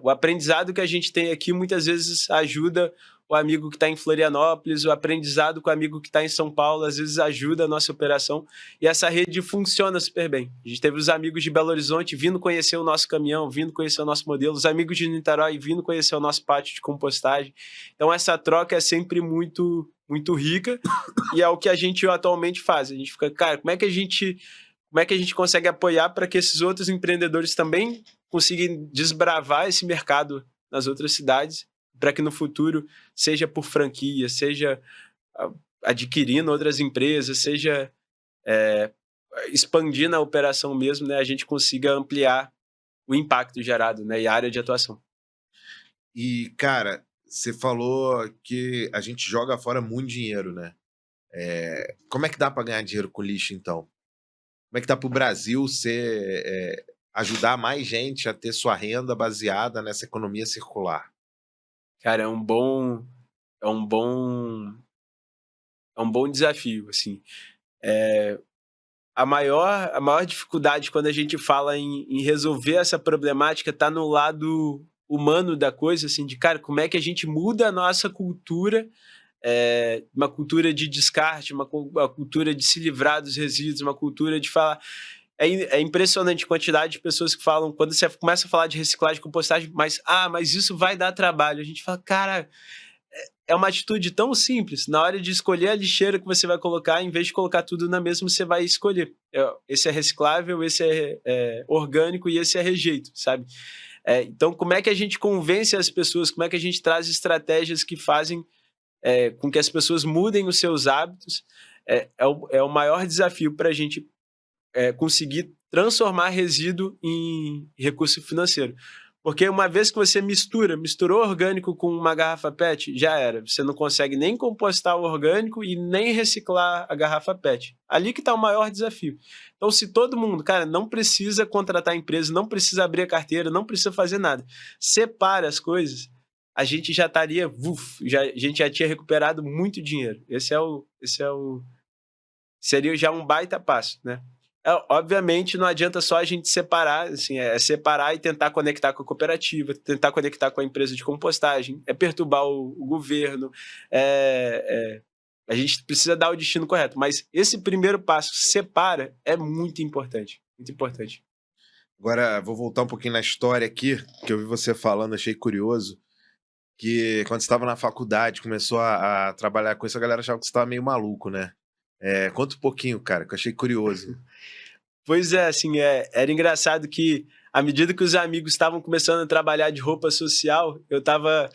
O aprendizado que a gente tem aqui muitas vezes ajuda o amigo que está em Florianópolis, o aprendizado com o amigo que está em São Paulo, às vezes ajuda a nossa operação, e essa rede funciona super bem. A gente teve os amigos de Belo Horizonte vindo conhecer o nosso caminhão, vindo conhecer o nosso modelo, os amigos de Niterói vindo conhecer o nosso pátio de compostagem. Então essa troca é sempre muito, muito rica, e é o que a gente atualmente faz. A gente fica, cara, como é que a gente consegue apoiar para que esses outros empreendedores também consigam desbravar esse mercado nas outras cidades, para que no futuro, seja por franquia, seja adquirindo outras empresas, seja expandindo a operação mesmo, né, a gente consiga ampliar o impacto gerado, né, e a área de atuação. E, cara, você falou que a gente joga fora muito dinheiro, né? Como é que dá para ganhar dinheiro com lixo, então? Como é que dá para o Brasil ajudar mais gente a ter sua renda baseada nessa economia circular? Cara, é um bom desafio, assim. A maior dificuldade quando a gente fala em resolver essa problemática está no lado humano da coisa, assim, de, cara, como é que a gente muda a nossa cultura, uma cultura de descarte, uma cultura de se livrar dos resíduos, uma cultura de falar... É impressionante a quantidade de pessoas que falam, quando você começa a falar de reciclagem e compostagem, mas isso vai dar trabalho. A gente fala, cara, é uma atitude tão simples. Na hora de escolher a lixeira que você vai colocar, em vez de colocar tudo na mesma, você vai escolher. Esse é reciclável, esse é orgânico e esse é rejeito, sabe? Então, como é que a gente convence as pessoas? Como é que a gente traz estratégias que fazem com que as pessoas mudem os seus hábitos? É o maior desafio para a gente conseguir transformar resíduo em recurso financeiro. Porque uma vez que você misturou orgânico com uma garrafa PET, já era. Você não consegue nem compostar o orgânico e nem reciclar a garrafa PET. Ali que está o maior desafio. Então, se todo mundo, cara, não precisa contratar empresa, não precisa abrir a carteira, não precisa fazer nada, separa as coisas, a gente já estaria, a gente já tinha recuperado muito dinheiro. Esse é o seria já um baita passo, né? Obviamente, não adianta só a gente separar, assim, separar e tentar conectar com a cooperativa, tentar conectar com a empresa de compostagem, perturbar o governo, a gente precisa dar o destino correto, mas esse primeiro passo, separa, é muito importante, muito importante. Agora, vou voltar um pouquinho na história aqui, que eu vi você falando, achei curioso, que quando você estava na faculdade, começou a trabalhar com isso, a galera achava que você estava meio maluco, né? Conta um pouquinho, cara, que eu achei curioso. Pois é, assim, era engraçado que, à medida que os amigos estavam começando a trabalhar de roupa social, eu estava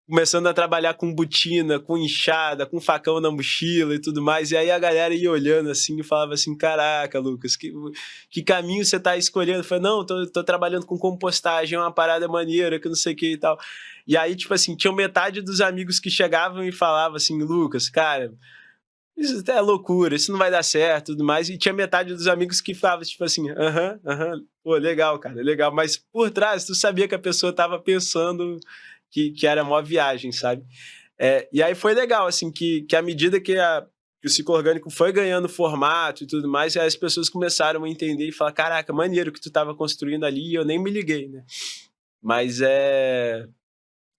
começando a trabalhar com botina, com enxada, com facão na mochila e tudo mais, e aí a galera ia olhando assim e falava assim, caraca, Lucas, que caminho você tá escolhendo? Eu falei, não, tô trabalhando com compostagem, é uma parada maneira, que não sei o que e tal. E aí, tipo assim, tinha metade dos amigos que chegavam e falavam assim, Lucas, cara, isso é loucura, isso não vai dar certo e tudo mais. E tinha metade dos amigos que falavam, tipo assim, pô, legal, cara, legal. Mas por trás, tu sabia que a pessoa tava pensando que era uma viagem, sabe? E aí foi legal, assim, que à medida que o ciclo orgânico foi ganhando formato e tudo mais, aí as pessoas começaram a entender e falar, caraca, maneiro que tu tava construindo ali, e eu nem me liguei, né? Mas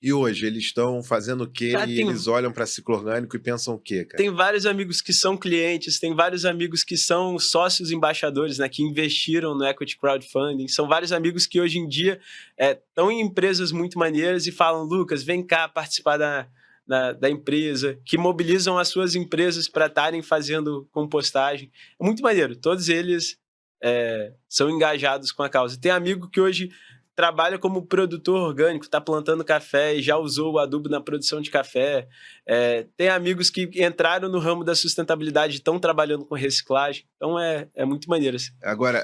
E hoje, eles estão fazendo o quê? Cara, E eles olham para ciclo orgânico e pensam o quê, cara? Tem vários amigos que são clientes, tem vários amigos que são sócios embaixadores, né, que investiram no Equity Crowdfunding. São vários amigos que hoje em dia estão em empresas muito maneiras e falam, Lucas, vem cá participar da empresa, que mobilizam as suas empresas para estarem fazendo compostagem. É muito maneiro, todos eles são engajados com a causa. Tem amigo que hoje trabalha como produtor orgânico, está plantando café e já usou o adubo na produção de café. Tem amigos que entraram no ramo da sustentabilidade e estão trabalhando com reciclagem. Então, é muito maneiro. Assim. Agora,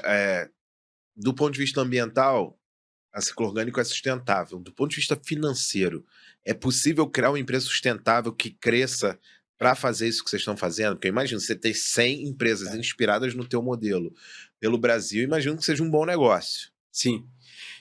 do ponto de vista ambiental, a ciclo orgânico é sustentável. Do ponto de vista financeiro, é possível criar uma empresa sustentável que cresça para fazer isso que vocês estão fazendo? Porque imagina, você ter 100 empresas inspiradas no teu modelo pelo Brasil, imagino que seja um bom negócio. Sim.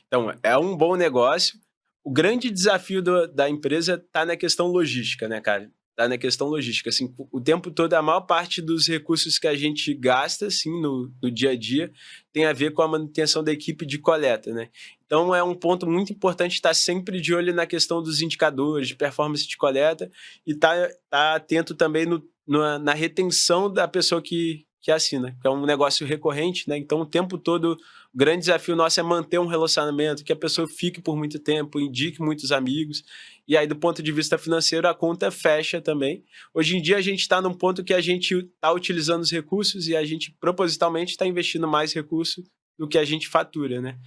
Então, é um bom negócio. O grande desafio da empresa está na questão logística, né, cara? Está na questão logística. Assim, o tempo todo, a maior parte dos recursos que a gente gasta assim, no dia a dia tem a ver com a manutenção da equipe de coleta, né? Então, é um ponto muito importante estar sempre de olho na questão dos indicadores de performance de coleta e estar atento também na retenção da pessoa que assina, que é um negócio recorrente, né? Então, o tempo todo, o grande desafio nosso é manter um relacionamento, que a pessoa fique por muito tempo, indique muitos amigos. E aí, do ponto de vista financeiro, a conta fecha também. Hoje em dia, a gente está num ponto que a gente está utilizando os recursos e a gente, propositalmente, está investindo mais recursos do que a gente fatura, né?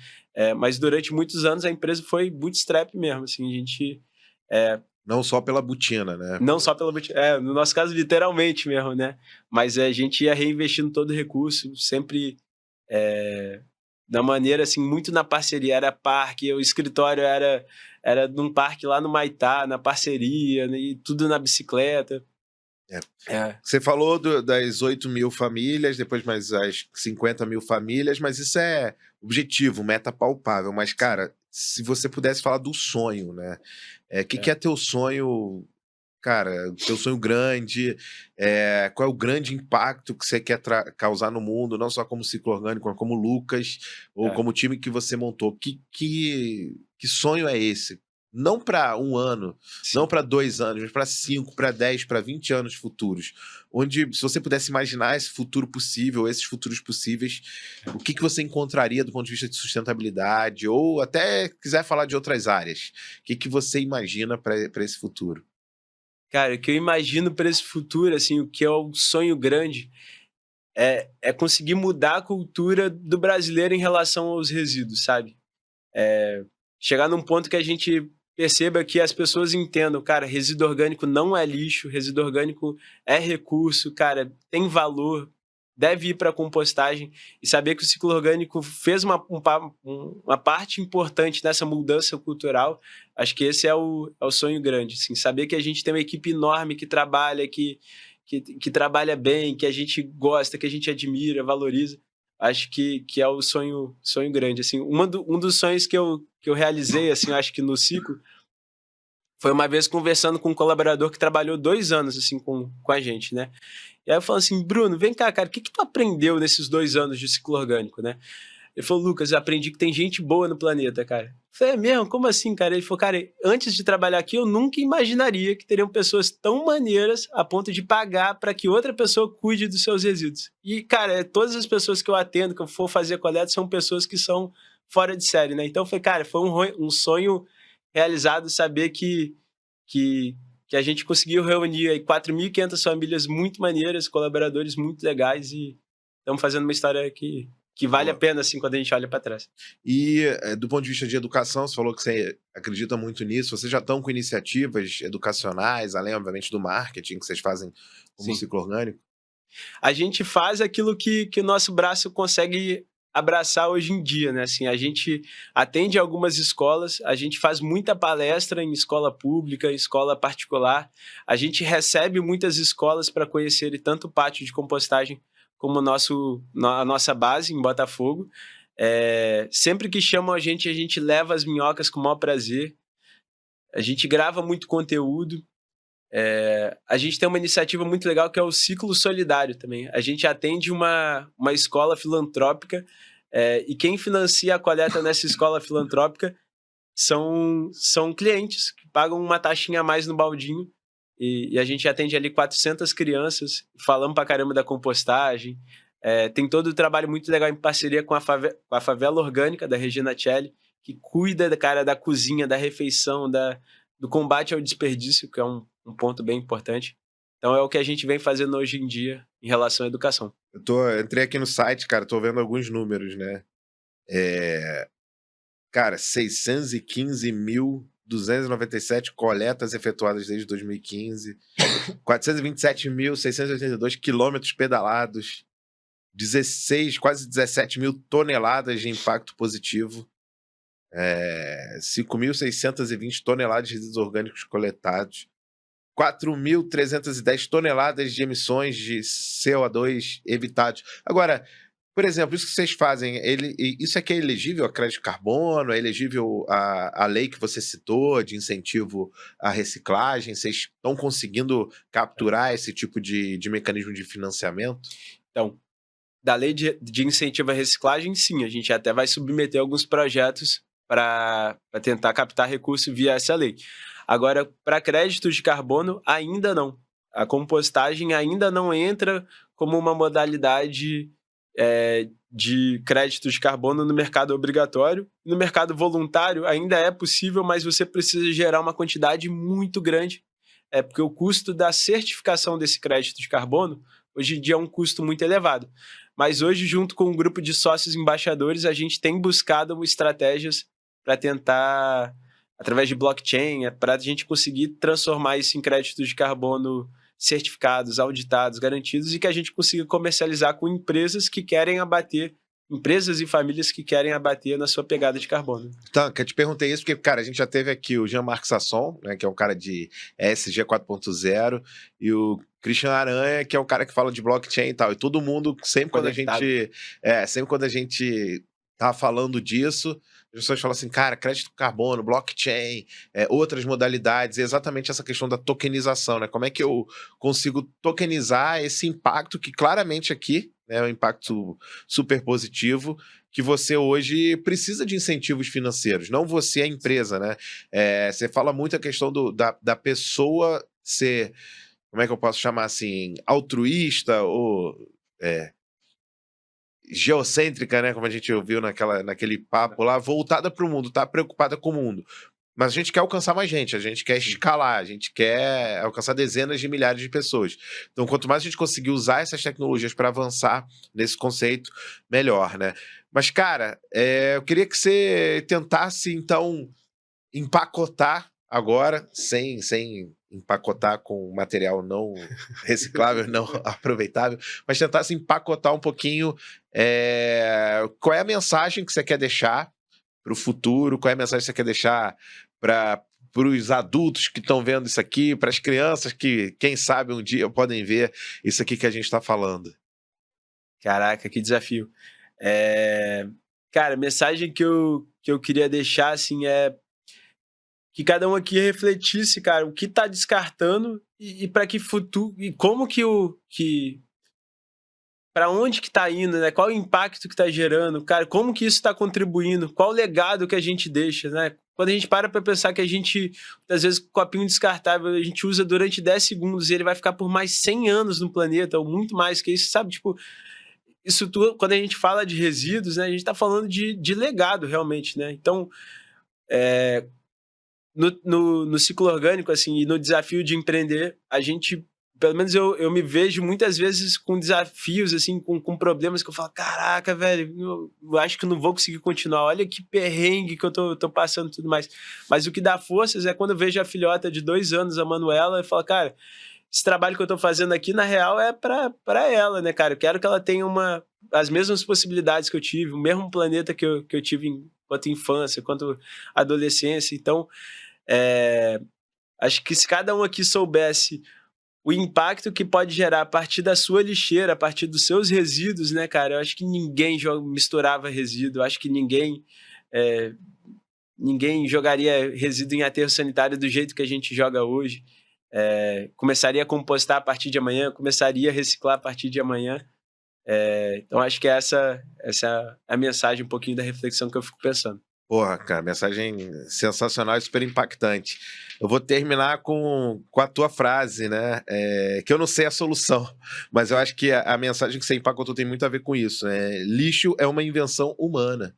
Mas durante muitos anos, a empresa foi bootstrap mesmo, assim, a gente... Não só pela botina, né? Não só pela botina. No nosso caso, literalmente mesmo, né? Mas a gente ia reinvestindo todo o recurso, sempre da maneira, assim, muito na parceria. Era parque, o escritório era num parque lá no Maitá, na parceria, né? E tudo na bicicleta. Você falou das 8 mil famílias, depois mais as 50 mil famílias, mas isso é objetivo, meta palpável. Mas, cara, se você pudesse falar do sonho, né? Que é teu sonho, cara? Teu sonho grande? Qual é o grande impacto que você quer causar no mundo, não só como ciclo orgânico, mas como Lucas, ou como time que você montou? Que sonho é esse? Não para um ano, não para 2 anos, mas para 5, para 10, para 20 anos futuros. Onde, se você pudesse imaginar esse futuro possível, esses futuros possíveis, o que você encontraria do ponto de vista de sustentabilidade? Ou até quiser falar de outras áreas. O que você imagina para esse futuro? Cara, o que eu imagino para esse futuro, assim, o que é o sonho grande, é conseguir mudar a cultura do brasileiro em relação aos resíduos, sabe? Chegar num ponto que a gente perceba que as pessoas entendam, cara, resíduo orgânico não é lixo, resíduo orgânico é recurso, cara, tem valor, deve ir para a compostagem, e saber que o ciclo orgânico fez uma parte importante nessa mudança cultural. Acho que esse é o sonho grande, assim, saber que a gente tem uma equipe enorme que trabalha, que trabalha bem, que a gente gosta, que a gente admira, valoriza. Acho que é o sonho grande, assim. Um dos sonhos que eu realizei, assim, acho que no ciclo, foi uma vez conversando com um colaborador que trabalhou 2 anos, assim, com a gente, né? E aí eu falo assim, Bruno, vem cá, cara, o que tu aprendeu nesses 2 anos de ciclo orgânico, né? Ele falou, Lucas, eu aprendi que tem gente boa no planeta, cara. Eu falei, é mesmo? Como assim, cara? Ele falou, cara, antes de trabalhar aqui, eu nunca imaginaria que teriam pessoas tão maneiras a ponto de pagar para que outra pessoa cuide dos seus resíduos. E, cara, todas as pessoas que eu atendo, que eu for fazer coleta, são pessoas que são fora de série, né? Então, foi, cara, foi um sonho realizado saber que, que a gente conseguiu reunir aí 4.500 famílias muito maneiras, colaboradores muito legais e estamos fazendo uma história que vale a pena, assim, quando a gente olha para trás. E do ponto de vista de educação, você falou que você acredita muito nisso. Vocês já estão com iniciativas educacionais, além, obviamente, do marketing que vocês fazem como ciclo orgânico? A gente faz aquilo que o nosso braço consegue abraçar hoje em dia, né? Assim, a gente atende algumas escolas, a gente faz muita palestra em escola pública, escola particular, a gente recebe muitas escolas para conhecerem tanto o pátio de compostagem como a nossa base em Botafogo. Sempre que chamam a gente leva as minhocas com o maior prazer. A gente grava muito conteúdo. A gente tem uma iniciativa muito legal que é o Ciclo Solidário também. A gente atende uma escola filantrópica e quem financia a coleta nessa escola filantrópica são clientes que pagam uma taxinha a mais no baldinho e a gente atende ali 400 crianças, falamos pra caramba da compostagem. Tem todo o trabalho muito legal em parceria com a favela orgânica da Regina Celli, que cuida, cara, da cozinha, da refeição, do combate ao desperdício, que é um ponto bem importante. Então é o que a gente vem fazendo hoje em dia em relação à educação. Entrei aqui no site, cara, tô vendo alguns números, né? Cara, 615.297 coletas efetuadas desde 2015, 427.682 quilômetros pedalados, quase 17 mil toneladas de impacto positivo, 5.620 toneladas de resíduos orgânicos coletados, 4.310 toneladas de emissões de CO2 evitados. Agora, por exemplo, isso que vocês fazem, isso aqui é elegível a crédito de carbono? É elegível a lei que você citou de incentivo à reciclagem? Vocês estão conseguindo capturar esse tipo de mecanismo de financiamento? Então, da lei de incentivo à reciclagem, sim, a gente até vai submeter alguns projetos para tentar captar recurso via essa lei. Agora, para créditos de carbono, ainda não. A compostagem ainda não entra como uma modalidade de créditos de carbono no mercado obrigatório. No mercado voluntário ainda é possível, mas você precisa gerar uma quantidade muito grande, porque o custo da certificação desse crédito de carbono hoje em dia é um custo muito elevado. Mas hoje, junto com um grupo de sócios embaixadores, a gente tem buscado estratégias para tentar, através de blockchain, para a gente conseguir transformar isso em créditos de carbono certificados, auditados, garantidos, e que a gente consiga comercializar com empresas e famílias que querem abater na sua pegada de carbono. Então, eu te perguntei isso porque, cara, a gente já teve aqui o Jean-Marc Sasson, né, que é um cara de ESG 4.0, e o Christian Aranha, que é um cara que fala de blockchain e tal. E todo mundo, sempre quando a gente tá falando disso, as pessoas falam assim, cara, crédito carbono, blockchain, outras modalidades, é exatamente essa questão da tokenização, né? Como é que eu consigo tokenizar esse impacto que claramente aqui é um impacto super positivo, que você hoje precisa de incentivos financeiros, não você, a empresa, né? Você fala muito a questão da pessoa ser, como é que eu posso chamar assim, altruísta ou geocêntrica, né? Como a gente ouviu naquele papo lá, voltada para o mundo, tá preocupada com o mundo. Mas a gente quer alcançar mais gente, a gente quer escalar, a gente quer alcançar dezenas de milhares de pessoas. Então, quanto mais a gente conseguir usar essas tecnologias para avançar nesse conceito, melhor, né? Mas, cara, eu queria que você tentasse, então, empacotar agora, sem empacotar com material não reciclável, não aproveitável, mas tentasse empacotar um pouquinho qual é a mensagem que você quer deixar para o futuro, qual é a mensagem que você quer deixar para os adultos que estão vendo isso aqui, para as crianças que, quem sabe, um dia podem ver isso aqui que a gente está falando. Caraca, que desafio. Cara, a mensagem que eu queria deixar, assim, é que cada um aqui refletisse, cara, o que tá descartando e para que futuro, e como que para onde que tá indo, né? Qual o impacto que tá gerando, cara? Como que isso está contribuindo? Qual o legado que a gente deixa, né? Quando a gente para pensar que a gente, às vezes, copinho descartável, a gente usa durante 10 segundos e ele vai ficar por mais 100 anos no planeta, ou muito mais que isso, sabe? Tipo, isso tudo, quando a gente fala de resíduos, né? A gente tá falando de legado, realmente, né? Então, no ciclo orgânico, assim, e no desafio de empreender, a gente, pelo menos eu me vejo muitas vezes com desafios, assim, com problemas que eu falo, caraca, velho, eu acho que eu não vou conseguir continuar, olha que perrengue que eu tô passando e tudo mais. Mas o que dá forças é quando eu vejo a filhota de 2 anos, a Manuela, e falo, cara, esse trabalho que eu tô fazendo aqui, na real, é pra ela, né, cara? Eu quero que ela tenha as mesmas possibilidades que eu tive, o mesmo planeta que eu tive enquanto infância, quanto adolescência. Então, acho que se cada um aqui soubesse o impacto que pode gerar a partir da sua lixeira, a partir dos seus resíduos, né, cara? Eu acho que ninguém misturava resíduo, eu acho que ninguém jogaria resíduo em aterro sanitário do jeito que a gente joga hoje. Começaria a compostar a partir de amanhã, começaria a reciclar a partir de amanhã. Então acho que essa é a mensagem, um pouquinho da reflexão que eu fico pensando. Porra, cara, mensagem sensacional e super impactante. Eu vou terminar com a tua frase, né? Que eu não sei a solução, mas eu acho que a mensagem que você empacotou tem muito a ver com isso, né? Lixo é uma invenção humana.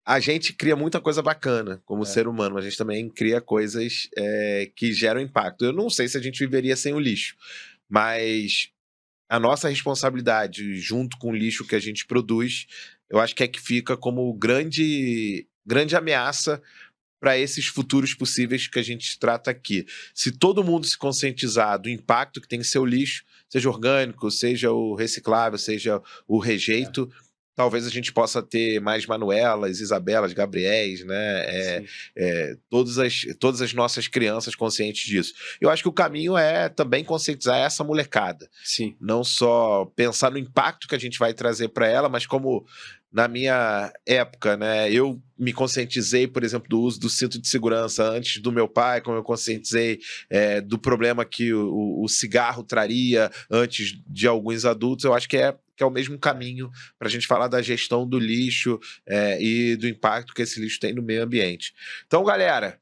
A gente cria muita coisa bacana como ser humano, mas a gente também cria coisas que geram impacto. Eu não sei se a gente viveria sem o lixo, mas a nossa responsabilidade junto com o lixo que a gente produz, eu acho que é que fica como grande ameaça para esses futuros possíveis que a gente trata aqui. Se todo mundo se conscientizar do impacto que tem que ser o lixo, seja orgânico, seja o reciclável, seja o rejeito, talvez a gente possa ter mais Manuelas, Isabelas, Gabriéis, né? Todas as nossas crianças conscientes disso. Eu acho que o caminho é também conscientizar essa molecada. Sim. Não só pensar no impacto que a gente vai trazer para ela, mas como na minha época, né? Eu me conscientizei, por exemplo, do uso do cinto de segurança antes do meu pai, como eu conscientizei do problema que o cigarro traria antes de alguns adultos. Eu acho que é o mesmo caminho para a gente falar da gestão do lixo e do impacto que esse lixo tem no meio ambiente. Então, galera,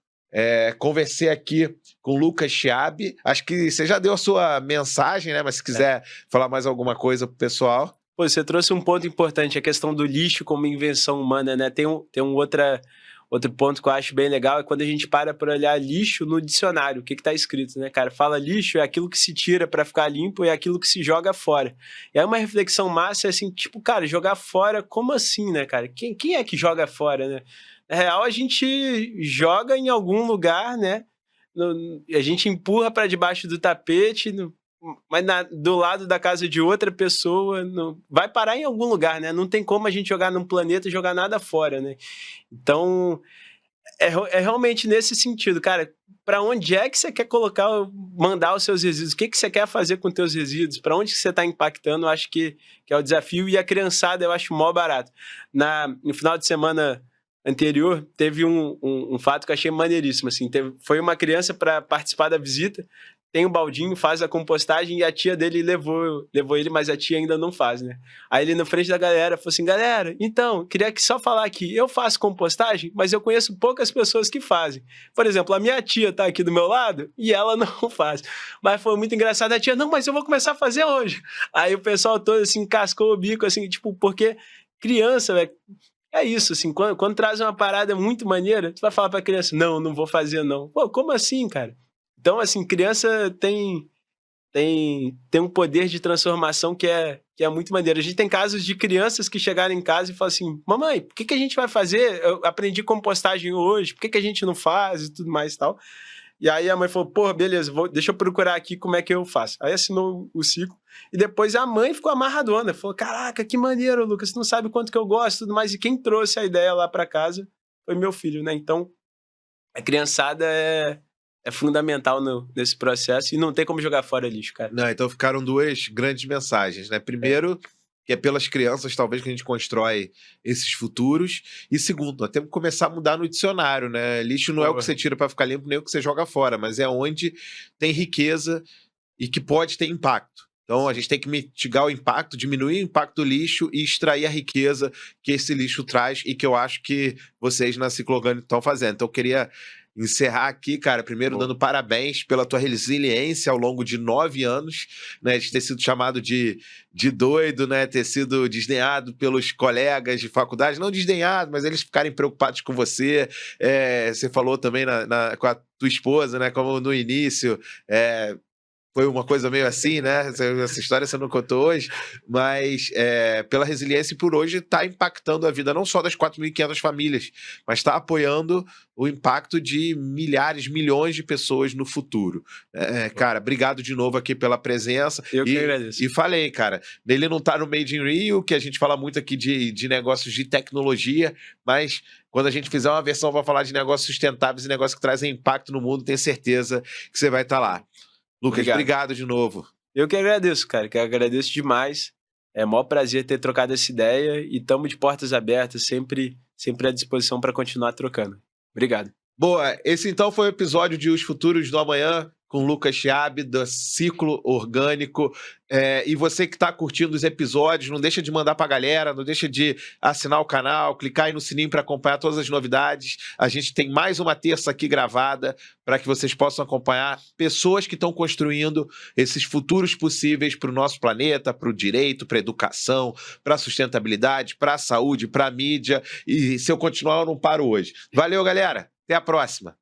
conversei aqui com o Lucas Chiabi. Acho que você já deu a sua mensagem, né? Mas se quiser falar mais alguma coisa pro pessoal. Pô, você trouxe um ponto importante, a questão do lixo como invenção humana, né? Tem um outro ponto que eu acho bem legal, é quando a gente para olhar lixo no dicionário, o que está escrito, né, cara? Fala lixo, é aquilo que se tira para ficar limpo, é aquilo que se joga fora. E aí uma reflexão massa é assim, tipo, cara, jogar fora, como assim, né, cara? Quem é que joga fora, né? Na real, a gente joga em algum lugar, né? A gente empurra para debaixo do tapete, mas do lado da casa de outra pessoa, vai parar em algum lugar, né? Não tem como a gente jogar num planeta e jogar nada fora, né? Então, é realmente nesse sentido, cara. Para onde é que você quer mandar os seus resíduos? O que você quer fazer com os seus resíduos? Para onde você está impactando? Eu acho que é o desafio. E a criançada, eu acho mó barato. No final de semana anterior, teve um fato que eu achei maneiríssimo. Assim, foi uma criança para participar da visita, tem um baldinho, faz a compostagem e a tia dele levou ele, mas a tia ainda não faz, né? Aí ele na frente da galera falou assim, galera, então, queria só falar aqui, eu faço compostagem, mas eu conheço poucas pessoas que fazem. Por exemplo, a minha tia tá aqui do meu lado e ela não faz. Mas foi muito engraçado, a tia, não, mas eu vou começar a fazer hoje. Aí o pessoal todo assim, cascou o bico, assim, tipo, porque criança, velho, é isso, assim, quando traz uma parada muito maneira, tu vai falar pra criança, não vou fazer não. Pô, como assim, cara? Então, assim, criança tem um poder de transformação que é muito maneiro. A gente tem casos de crianças que chegaram em casa e falam assim, mamãe, por que a gente vai fazer? Eu aprendi compostagem hoje, por que a gente não faz e tudo mais e tal. E aí a mãe falou, porra, beleza, deixa eu procurar aqui como é que eu faço. Aí assinou o ciclo. E depois a mãe ficou amarradona. Falou, caraca, que maneiro, Lucas, você não sabe quanto que eu gosto e tudo mais. E quem trouxe a ideia lá para casa foi meu filho, né? Então, a criançada é fundamental nesse processo e não tem como jogar fora lixo, cara. Não, então ficaram duas grandes mensagens, né? Primeiro, que é pelas crianças, talvez, que a gente constrói esses futuros. E segundo, nós temos que começar a mudar no dicionário, né? Lixo não é o que você tira para ficar limpo, nem o que você joga fora, mas é onde tem riqueza e que pode ter impacto. Então, a gente tem que mitigar o impacto, diminuir o impacto do lixo e extrair a riqueza que esse lixo traz e que eu acho que vocês na Ciclo-Orgânico estão fazendo. Então, eu queria encerrar aqui, cara, primeiro dando parabéns pela tua resiliência ao longo de 9 anos, né, de ter sido chamado de doido, né, ter sido desdenhado pelos colegas de faculdade, não desdenhado, mas eles ficarem preocupados com você. Você falou também com a tua esposa, né, como no início, foi uma coisa meio assim, né? Essa história você não contou hoje, mas pela resiliência e por hoje está impactando a vida não só das 4.500 famílias, mas está apoiando o impacto de milhares, milhões de pessoas no futuro. Cara, obrigado de novo aqui pela presença. Eu que agradeço. E falei, cara, ele não está no Made in Rio, que a gente fala muito aqui de negócios de tecnologia, mas quando a gente fizer uma versão para falar de negócios sustentáveis e negócios que trazem impacto no mundo, tenho certeza que você vai estar lá. Lucas, obrigado de novo. Eu que agradeço, cara, que agradeço demais. É um maior prazer ter trocado essa ideia e estamos de portas abertas, sempre à disposição para continuar trocando. Obrigado. Boa, esse então foi o episódio de Os Futuros do Amanhã, com Lucas Chiabi, da Ciclo Orgânico. E você que está curtindo os episódios, não deixa de mandar para a galera, não deixa de assinar o canal, clicar aí no sininho para acompanhar todas as novidades. A gente tem mais uma terça aqui gravada para que vocês possam acompanhar pessoas que estão construindo esses futuros possíveis para o nosso planeta, para o direito, para a educação, para a sustentabilidade, para a saúde, para a mídia. E se eu continuar, eu não paro hoje. Valeu, galera. Até a próxima.